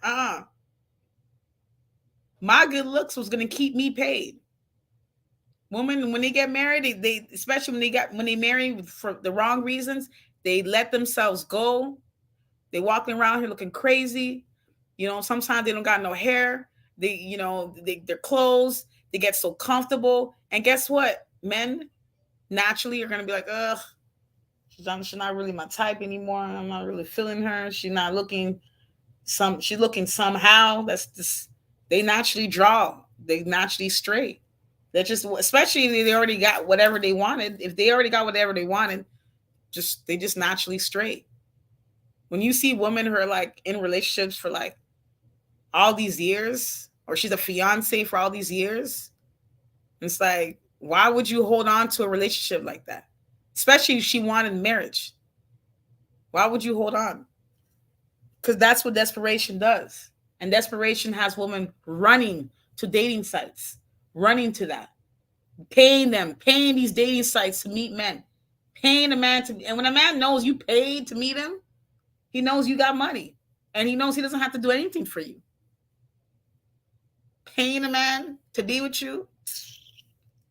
[SPEAKER 1] My good looks was going to keep me paid. Women, when they get married, they especially when they marry for the wrong reasons, they let themselves go. They walking around here looking crazy. Sometimes they don't got no hair. Their clothes, they get so comfortable. And guess what? Men naturally are gonna be like, ugh, she's not really my type anymore. I'm not really feeling her. She's looking somehow. That's just, they naturally draw. They naturally straight. They're just, especially if they already got whatever they wanted. If they already got whatever they wanted, they just naturally straight. When you see women who are like in relationships for like all these years, or she's a fiance for all these years, it's like, why would you hold on to a relationship like that? Especially if she wanted marriage. Why would you hold on? Because that's what desperation does. And desperation has women running to dating sites, running to that, paying these dating sites to meet men, paying a man to, and when a man knows you paid to meet him, he knows you got money, and he knows he doesn't have to do anything for you. Paying a man to be with you,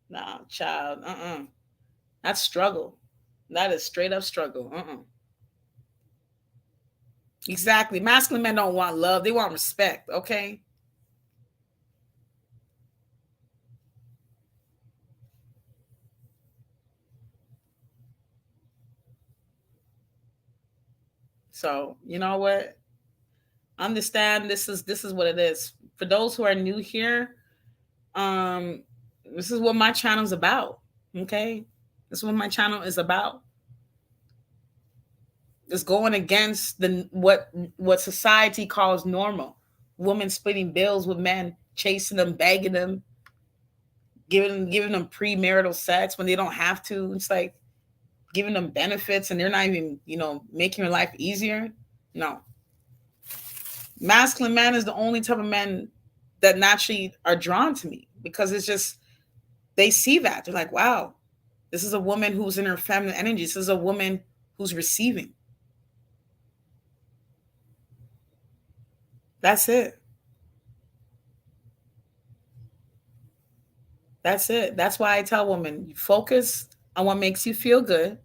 [SPEAKER 1] nah, child, that's struggle. That is straight up struggle. Exactly. Masculine men don't want love; they want respect. Okay. So you know what? Understand this is what it is. For those who are new here, um, this is what my channel's about. Okay, this is what my channel is about. It's going against the what society calls normal. Women splitting bills with men, chasing them, begging them, giving them premarital sex when they don't have to. It's like giving them benefits and they're not even, making your life easier. No. Masculine man is the only type of men that naturally are drawn to me because it's just they see that. They're like, wow, this is a woman who's in her feminine energy. This is a woman who's receiving. That's it. That's it. That's why I tell women, focus on what makes you feel good.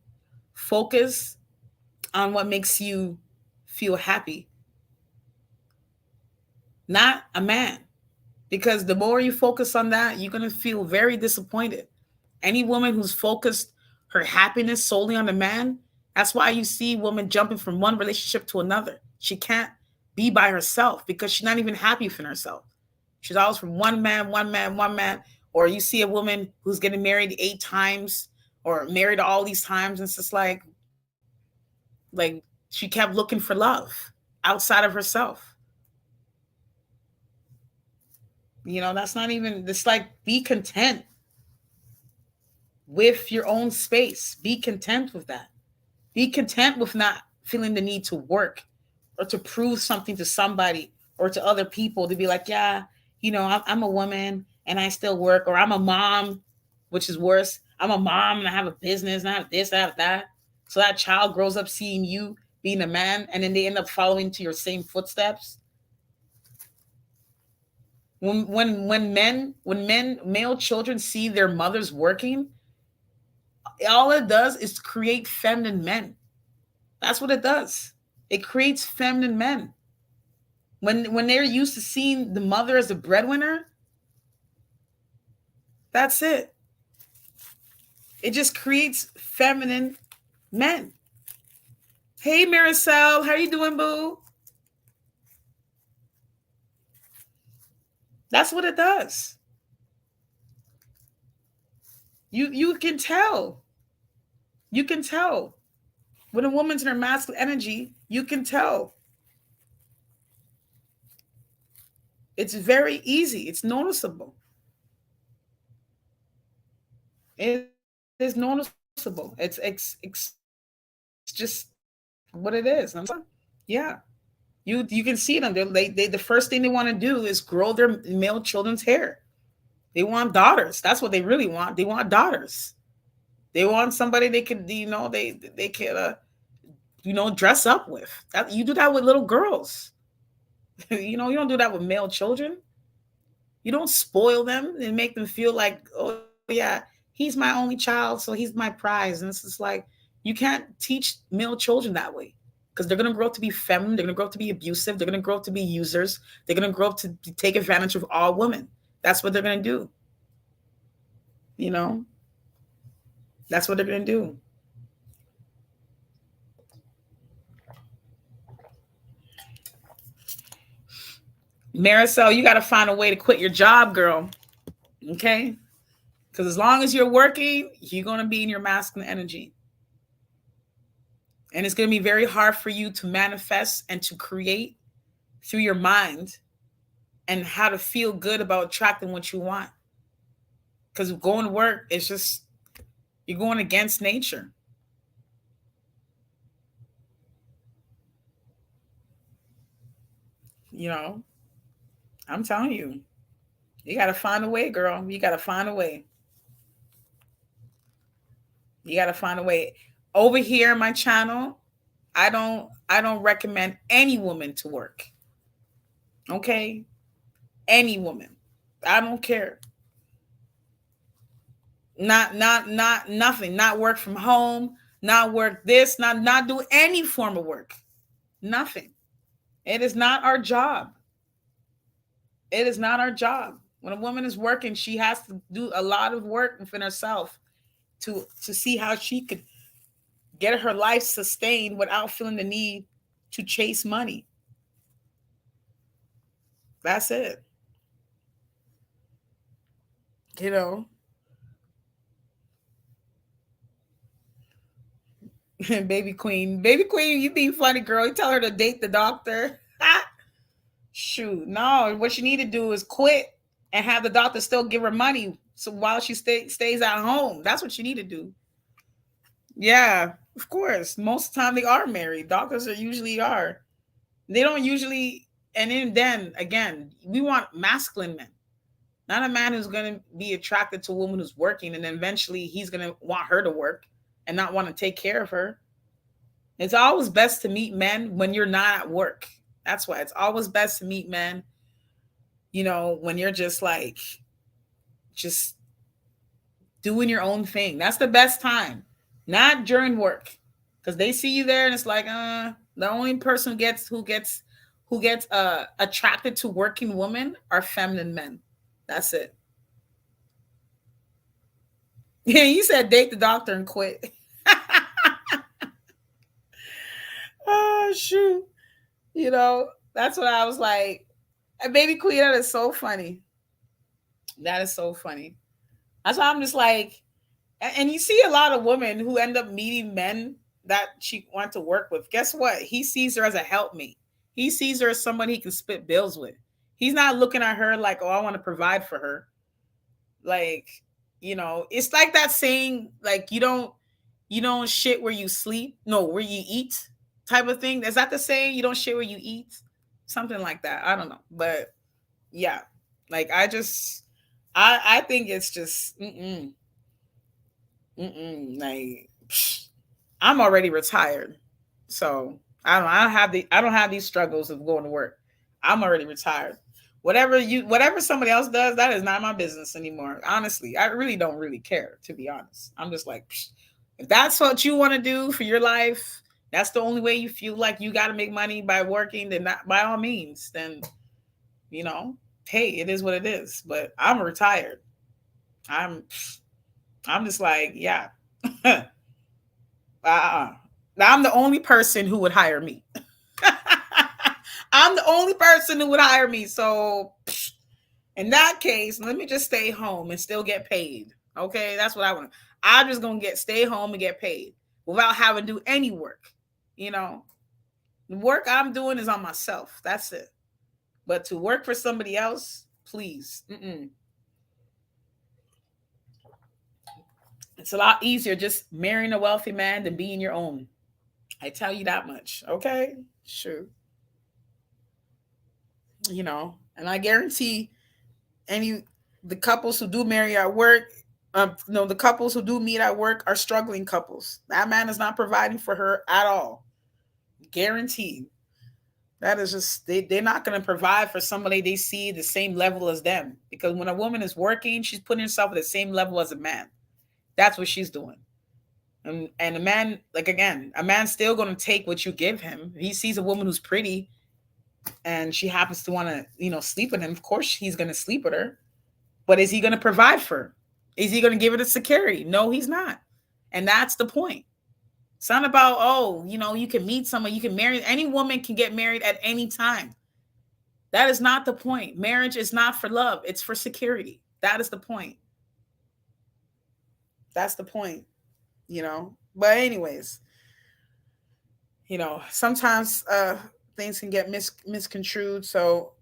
[SPEAKER 1] Focus on what makes you feel happy, not a man. Because the more you focus on that, you're going to feel very disappointed. Any woman who's focused her happiness solely on the man, that's why you see women jumping from one relationship to another. She can't be by herself because she's not even happy for herself. She's always from one man, one man, one man. Or you see a woman who's getting married 8 times or married all these times, and it's just like she kept looking for love outside of herself. That's not even, it's like be content with your own space. Be content with that. Be content with not feeling the need to work or to prove something to somebody or to other people to be like, yeah, I'm a woman and I still work, or I'm a mom, which is worse. I'm a mom and I have a business and I have this, I have that. So that child grows up seeing you being a man and then they end up following to your same footsteps. When male children see their mothers working, all it does is create feminine men. That's what it does. It creates feminine men. When they're used to seeing the mother as a breadwinner, that's it. It just creates feminine men. Hey Maricel, how you doing, boo? That's what it does. You can tell. You can tell. When a woman's in her masculine energy, you can tell. It's very easy. It's noticeable. It is noticeable. It's just what it is. Yeah. You can see them. They the first thing they want to do is grow their male children's hair. They want daughters. That's what they really want. They want daughters. They want somebody they could, they could, dress up with. You do that with little girls. You don't do that with male children. You don't spoil them and make them feel like, oh yeah, he's my only child, so he's my prize. And it's just like you can't teach male children that way because they're gonna grow up to be feminine. They're gonna grow up to be abusive. They're gonna grow up to be users. They're gonna grow up to take advantage of all women. That's what they're gonna do. You know, that's what they're gonna do. Marisol, you got to find a way to quit your job, girl. Okay, because as long as you're working, you're gonna be in your masculine energy. And it's going to be very hard for you to manifest and to create through your mind and how to feel good about attracting what you want. Because going to work is just, you're going against nature. You know, I'm telling you, you got to find a way, girl. You got to find a way. You got to find a way. Over here, my channel, I don't recommend any woman to work. Okay? Any woman. I don't care. Not nothing. Not work from home, not work this, not do any form of work. Nothing. It is not our job. It is not our job. When a woman is working, she has to do a lot of work within herself to see how she could get her life sustained without feeling the need to chase money. That's it. You know, baby queen, you being funny, girl. You tell her to date the doctor. Shoot, no. What you need to do is quit and have the doctor still give her money, so while she stays at home. That's what you need to do. Yeah, of course. Most of the time they are married. Doctors are usually are. They don't usually. And then again, we want masculine men, not a man who's going to be attracted to a woman who's working, and then eventually he's going to want her to work and not want to take care of her. It's always best to meet men when you're not at work. That's why it's always best to meet men, when you're just doing your own thing. That's the best time, not during work, because they see you there and it's like, the only person who gets attracted to working women are feminine men. That's it. Yeah, you said date the doctor and quit. Oh shoot. That's what I was like. Baby queen, that is so funny. That is so funny. That's why I'm just like, and you see a lot of women who end up meeting men that she wants to work with. Guess what? He sees her as a helpmate. He sees her as somebody he can split bills with. He's not looking at her like, oh, I want to provide for her. Like, it's like that saying, like, you don't shit where you sleep, no, where you eat, type of thing. Is that the saying? You don't shit where you eat? Something like that. I don't know. But yeah. Like I think it's just like I'm already retired. So I don't have these struggles of going to work. I'm already retired. Whatever somebody else does, that is not my business anymore. Honestly, I really don't really care, to be honest. I'm just like, if that's what you want to do for your life, that's the only way you feel like you got to make money by working, then that, by all means, then you know, hey, it is what it is. But I'm retired. I'm I'm just like, yeah. uh I'm the only person who would hire me. I'm the only person who would hire me. So in that case, let me just stay home and still get paid. Okay, that's what I want. I'm just gonna stay home and get paid without having to do any work. You know, the work I'm doing is on myself. That's it. But to work for somebody else, please, it's a lot easier just marrying a wealthy man than being your own. I tell you that much. Okay, sure. And I guarantee any the couples who do marry at work, no, the couples who do meet at work are struggling couples. That man is not providing for her at all. Guaranteed. That is just they're not going to provide for somebody they see the same level as them. Because when a woman is working, she's putting herself at the same level as a man. That's what she's doing. And a man, like again, a man's still going to take what you give him. He sees a woman who's pretty and she happens to want to, sleep with him. Of course, he's going to sleep with her. But is he going to provide for her? Is he going to give her the security? No, he's not. And that's the point. It's not about, oh, you can meet someone, you can marry. Any woman can get married at any time. That is not the point. Marriage is not for love, it's for security. That is the point. That's the point, But, anyways, sometimes things can get misconstrued. So,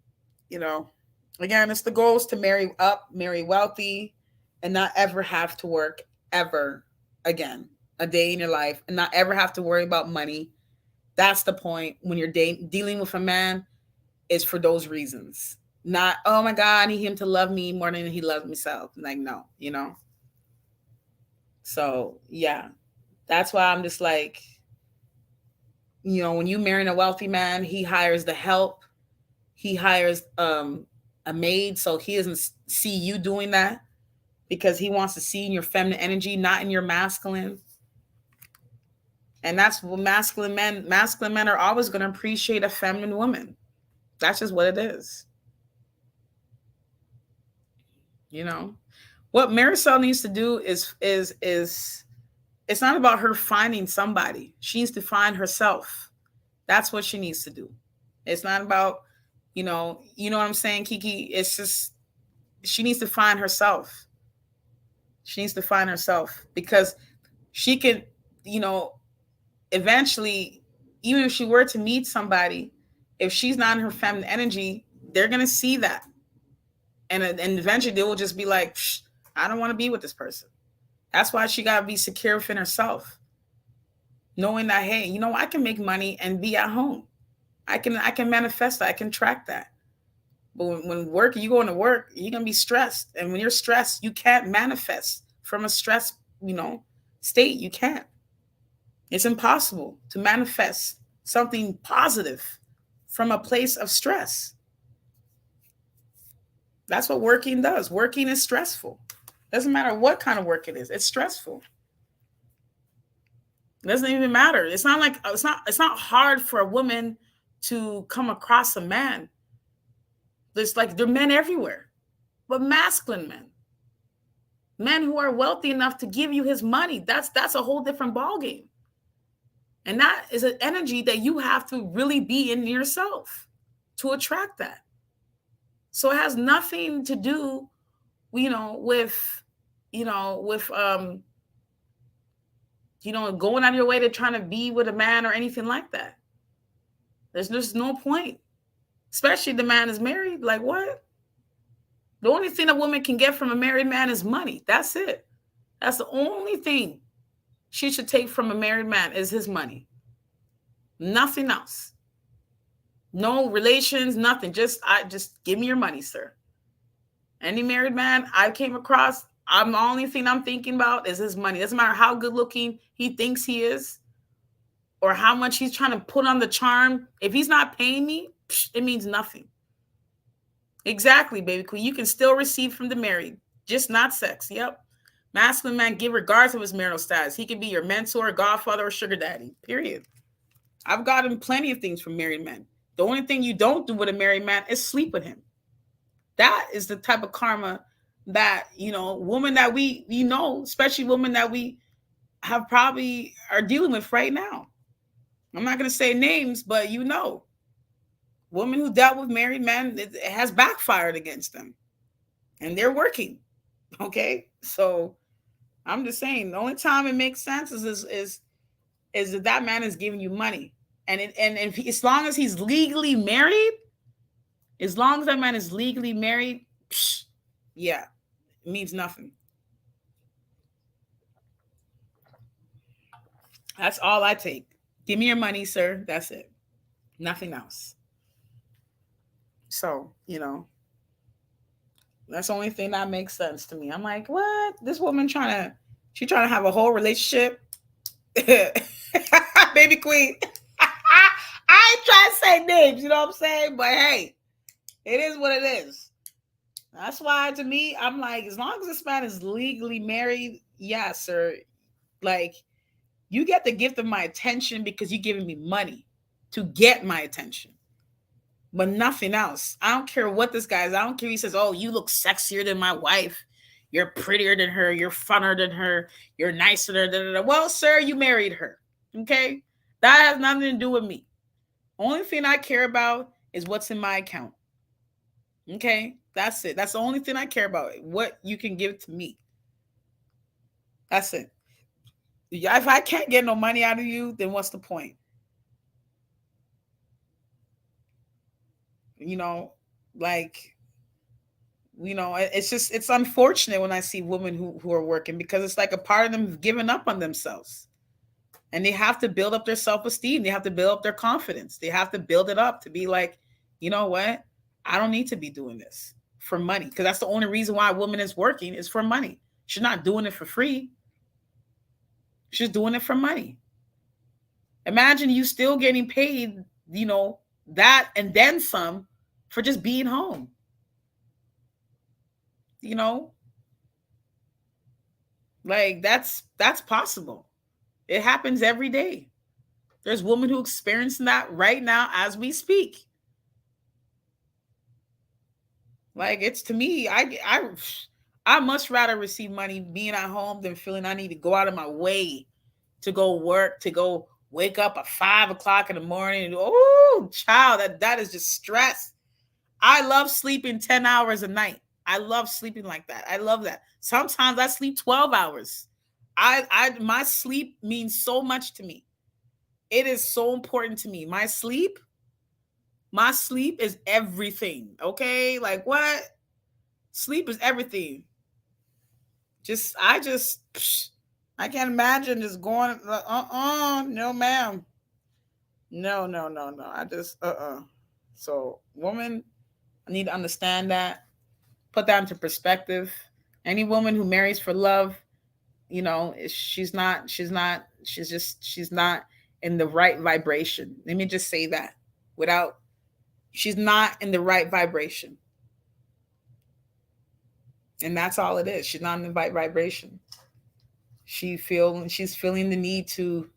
[SPEAKER 1] you know, again, it's the goal is to marry up, marry wealthy, and not ever have to work ever again a day in your life, and not ever have to worry about money. That's the point. When you're dealing with a man, is for those reasons. Not, oh my God, I need him to love me more than he loves himself. Like, no. So yeah, that's why I'm just like, when you marry a wealthy man, he hires the help. He hires a maid, so he doesn't see you doing that, because he wants to see in your feminine energy, not in your masculine. And that's what masculine men are always going to appreciate a feminine woman. That's just what it is. You know what Marisol needs to do is it's not about her finding somebody. She needs to find herself. That's what she needs to do. It's not about, you know what I'm saying, Kiki. It's just she needs to find herself. She needs to find herself because she can, you know, eventually, even if she were to meet somebody, if she's not in her feminine energy, they're gonna see that, and eventually they will just be like, I don't want to be with this person. That's why she gotta be secure within herself, knowing that, hey, I can make money and be at home. I can manifest that. I can track that. But when work, you go into work, you're gonna be stressed, and when you're stressed, you can't manifest from a stress, state. You can't. It's impossible to manifest something positive from a place of stress. That's what working does. Working is stressful. Doesn't matter what kind of work it is. It's stressful. It doesn't even matter. It's not hard for a woman to come across a man. There's like there are men everywhere, but masculine men. Men who are wealthy enough to give you his money. That's a whole different ballgame. And that is an energy that you have to really be in yourself to attract that. So it has nothing to do, with, with going out of your way to trying to be with a man or anything like that. There's just no point. Especially the man is married. Like what? The only thing a woman can get from a married man is money. That's it. That's the only thing she should take from a married man is his money. Nothing else. No relations, nothing. Just give me your money, sir. Any married man I came across, the only thing I'm thinking about is his money. Doesn't matter how good looking he thinks he is or how much he's trying to put on the charm. If he's not paying me, it means nothing. Exactly, baby queen. You can still receive from the married, just not sex. Yep. Masculine man give regardless of his marital status. He can be your mentor, godfather, or sugar daddy. Period. I've gotten plenty of things from married men. The only thing you don't do with a married man is sleep with him. That is the type of karma that, women that we, especially women that we have probably are dealing with right now. I'm not going to say names, but women who dealt with married men, it has backfired against them and they're working. Okay. So I'm just saying the only time it makes sense is that man is giving you money. And as long as he's legally married, as long as that man is legally married, yeah, it means nothing. That's all I take. Give me your money, sir. That's it. Nothing else. So, that's the only thing that makes sense to me. I'm like, what? This woman she trying to have a whole relationship. Baby queen. I ain't trying to say names, you know what I'm saying? But hey, it is what it is. That's why to me, I'm like, as long as this man is legally married, yeah, sir. Like, you get the gift of my attention because you're giving me money to get my attention. But nothing else. I don't care what this guy is. I don't care. He says, oh, you look sexier than my wife. You're prettier than her. You're funner than her. You're nicer than her. Well, sir, you married her. Okay? That has nothing to do with me. Only thing I care about is what's in my account. Okay? That's it. That's the only thing I care about. What you can give to me. That's it. If I can't get no money out of you, then what's the point? It's unfortunate when I see women who are working because it's like a part of them giving up on themselves. And they have to build up their self-esteem. They have to build up their confidence. They have to build it up to be like, you know what? I don't need to be doing this for money. Because that's the only reason why a woman is working is for money. She's not doing it for free. She's doing it for money. Imagine you still getting paid, that and then some for just being home. Like that's possible. It happens every day. There's women who experience that right now as we speak. Like it's to me, I much rather receive money being at home than feeling I need to go out of my way to go work, to go Wake up at 5 o'clock in the morning. And, oh, child, that is just stress. I love sleeping 10 hours a night. I love sleeping like that. I love that. Sometimes I sleep 12 hours. My sleep means so much to me. It is so important to me. My sleep is everything. Okay? Like what? Sleep is everything. I can't imagine just going no ma'am. No, no, no, no. I just So, woman, I need to understand that. Put that into perspective. Any woman who marries for love, she's not in the right vibration. Let me just say that. Without She's not in the right vibration. And that's all it is. She's not in the right vibration. She's feeling the need to,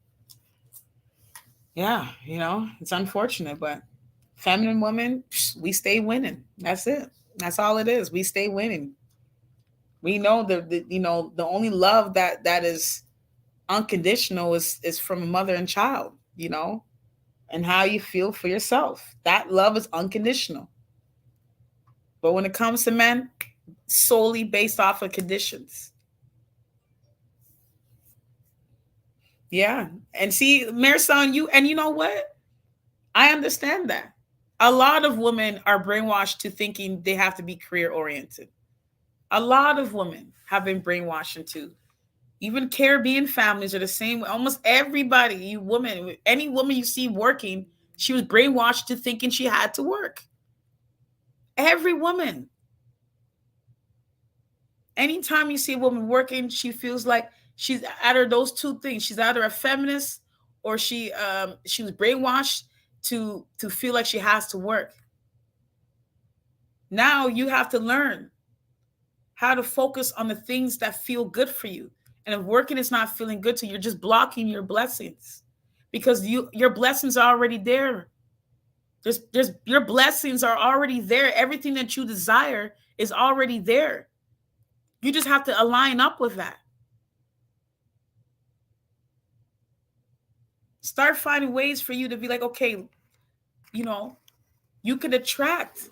[SPEAKER 1] yeah, it's unfortunate, but feminine women, we stay winning. That's it. That's all it is. We stay winning. We know the only love that is unconditional is from a mother and child, and how you feel for yourself. That love is unconditional. But when it comes to men, solely based off of conditions. Yeah. And see, Marisol, you know what? I understand that. A lot of women are brainwashed to thinking they have to be career oriented. A lot of women have been brainwashed into. Even Caribbean families are the same. Almost everybody, any woman you see working, she was brainwashed to thinking she had to work. Every woman. Anytime you see a woman working, she feels like she's either those two things. She's either a feminist or she was brainwashed to feel like she has to work. Now you have to learn how to focus on the things that feel good for you. And if working is not feeling good to you, you're just blocking your blessings because your blessings are already there. There's your blessings are already there. Everything that you desire is already there. You just have to align up with that. Start finding ways for you to be like, okay, you could attract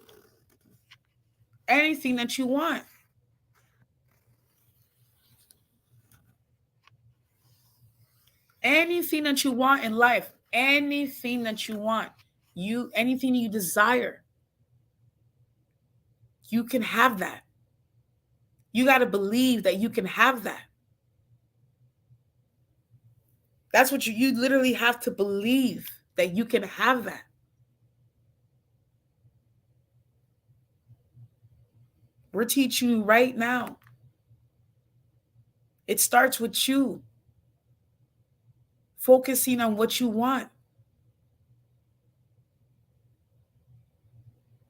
[SPEAKER 1] anything that you want. Anything that you want in life, anything that you want, anything you desire, you can have that. You got to believe that you can have that. That's what you literally have to believe that you can have that. We're teaching you right now. It starts with you focusing on what you want.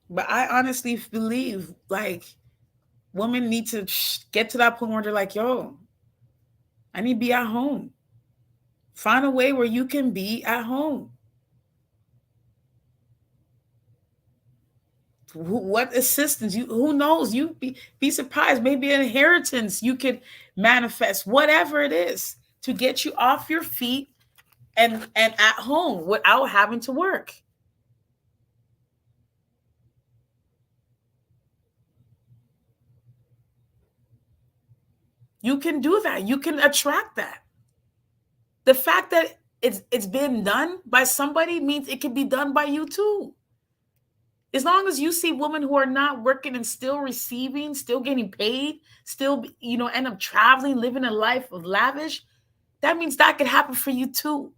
[SPEAKER 1] But I honestly believe like women need to get to that point where they're like, yo, I need to be at home. Find a way where you can be at home. What assistance who knows, you be surprised, maybe an inheritance you could manifest, whatever it is to get you off your feet and at home without having to work. You can do that. You can attract that. The fact that it's been done by somebody means it can be done by you too. As long as you see women who are not working and still receiving, still getting paid, still end up traveling, living a life of lavish, that means that could happen for you too.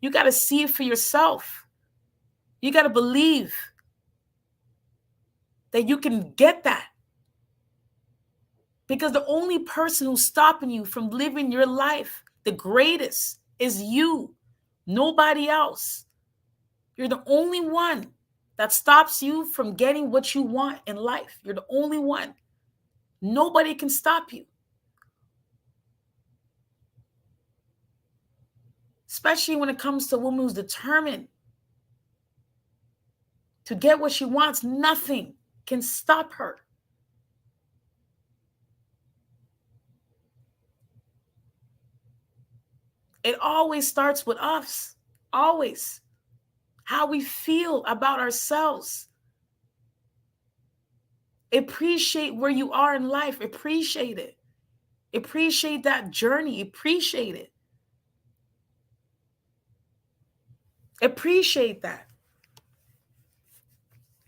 [SPEAKER 1] You got to see it for yourself. You got to believe that you can get that. Because the only person who's stopping you from living your life, the greatest, is you. Nobody else. You're the only one that stops you from getting what you want in life. You're the only one. Nobody can stop you. Especially when it comes to a woman who's determined to get what she wants. Nothing can stop her. It always starts with us. Always. How we feel about ourselves. Appreciate where you are in life. Appreciate it. Appreciate that journey. Appreciate it. Appreciate that.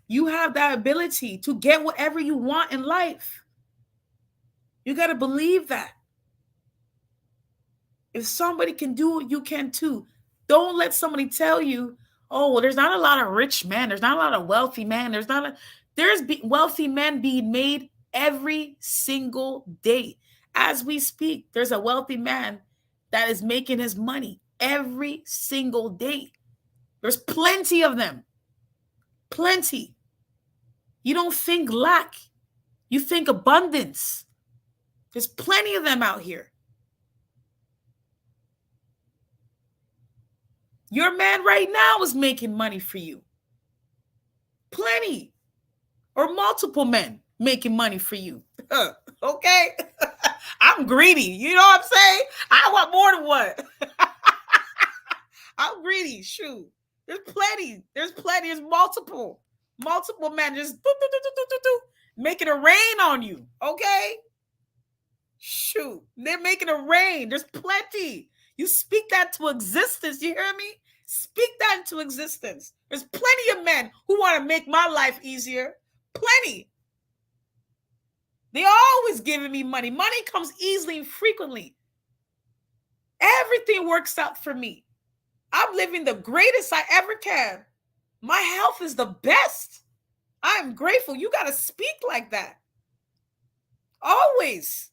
[SPEAKER 1] You have that ability to get whatever you want in life. You got to believe that. If somebody can do it, you can too. Don't let somebody tell you, oh, well, there's not a lot of rich men. There's not a lot of wealthy men. There's wealthy men being made every single day. As we speak, there's a wealthy man that is making his money every single day. There's plenty of them. Plenty. You don't think lack. You think abundance. There's plenty of them out here. Your man right now is making money for you. Plenty. Or multiple men making money for you. Okay? I'm greedy. You know what I'm saying? I want more than one. I'm greedy. Shoot. There's plenty. There's multiple. Multiple men just making it rain on you. Okay? Shoot. They're making it rain. There's plenty. You speak that to existence. You hear me? Speak that into existence. There's plenty of men who want to make my life easier. Plenty. They always giving me money. Money comes easily and frequently. Everything works out for me. I'm living the greatest I ever can. My health is the best. I'm grateful. You got to speak like that. Always.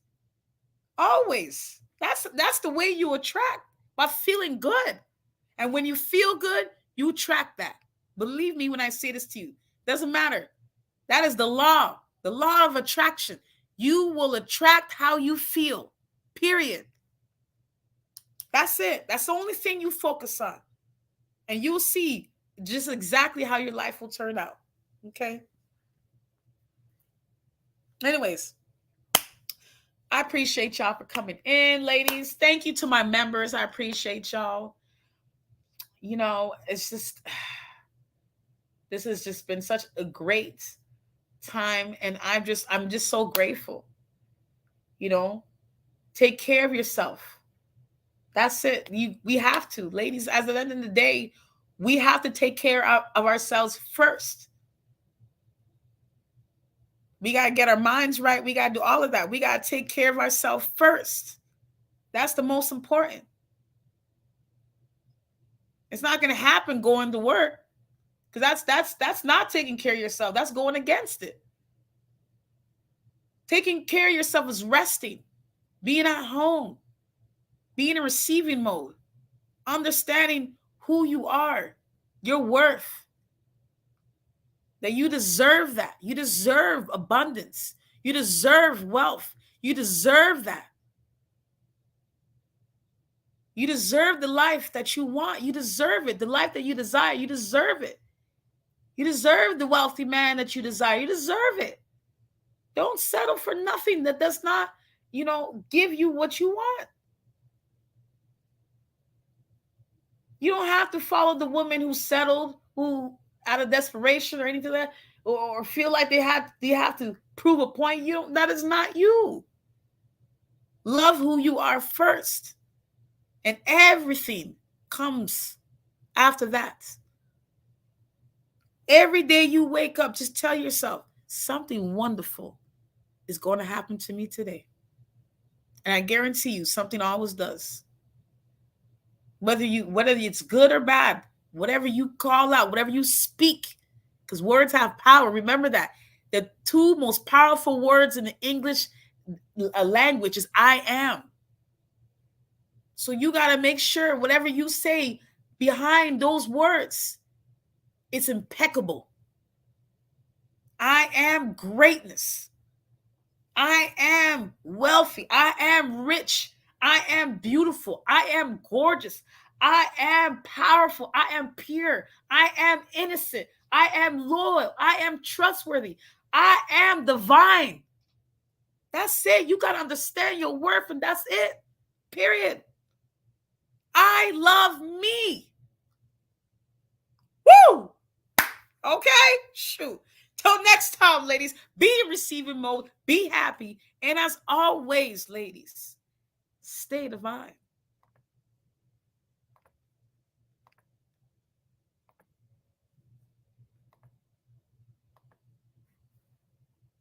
[SPEAKER 1] Always. That's the way you attract, by feeling good. And when you feel good, you attract that. Believe me when I say this to you. Doesn't matter. That is the law of attraction. You will attract how you feel, period. That's it. That's the only thing you focus on. And you'll see just exactly how your life will turn out. Okay? Anyways, I appreciate y'all for coming in, ladies. Thank you to my members. I appreciate y'all. You know, it's just, this has just been such a great time. And I'm just so grateful. You know, take care of yourself. That's it. We have to, ladies, as at the end of the day, we have to take care of ourselves first. We got to get our minds right. We got to do all of that. We got to take care of ourselves first. That's the most important. It's not going to happen going to work, because that's not taking care of yourself. That's going against it. Taking care of yourself is resting, being at home, being in receiving mode, understanding who you are, your worth, that you deserve that. You deserve abundance. You deserve wealth. You deserve that. You deserve the life that you want. You deserve it. The life that you desire, you deserve it. You deserve the wealthy man that you desire. You deserve it. Don't settle for nothing that does not, give you what you want. You don't have to follow the woman who settled, who out of desperation or anything like that, or feel like they have to prove a point. That is not you. Love who you are first. And everything comes after that. Every day you wake up, just tell yourself, something wonderful is going to happen to me today. And I guarantee you, something always does. Whether it's good or bad, whatever you call out, whatever you speak, because words have power. Remember that. The two most powerful words in the English language is I am. So you got to make sure whatever you say behind those words, it's impeccable. I am greatness. I am wealthy. I am rich. I am beautiful. I am gorgeous. I am powerful. I am pure. I am innocent. I am loyal. I am trustworthy. I am divine. That's it. You got to understand your worth, and that's it. Period. I love me. Okay? Shoot. Till next time, ladies, be in receiving mode, be happy, and as always, ladies, stay divine.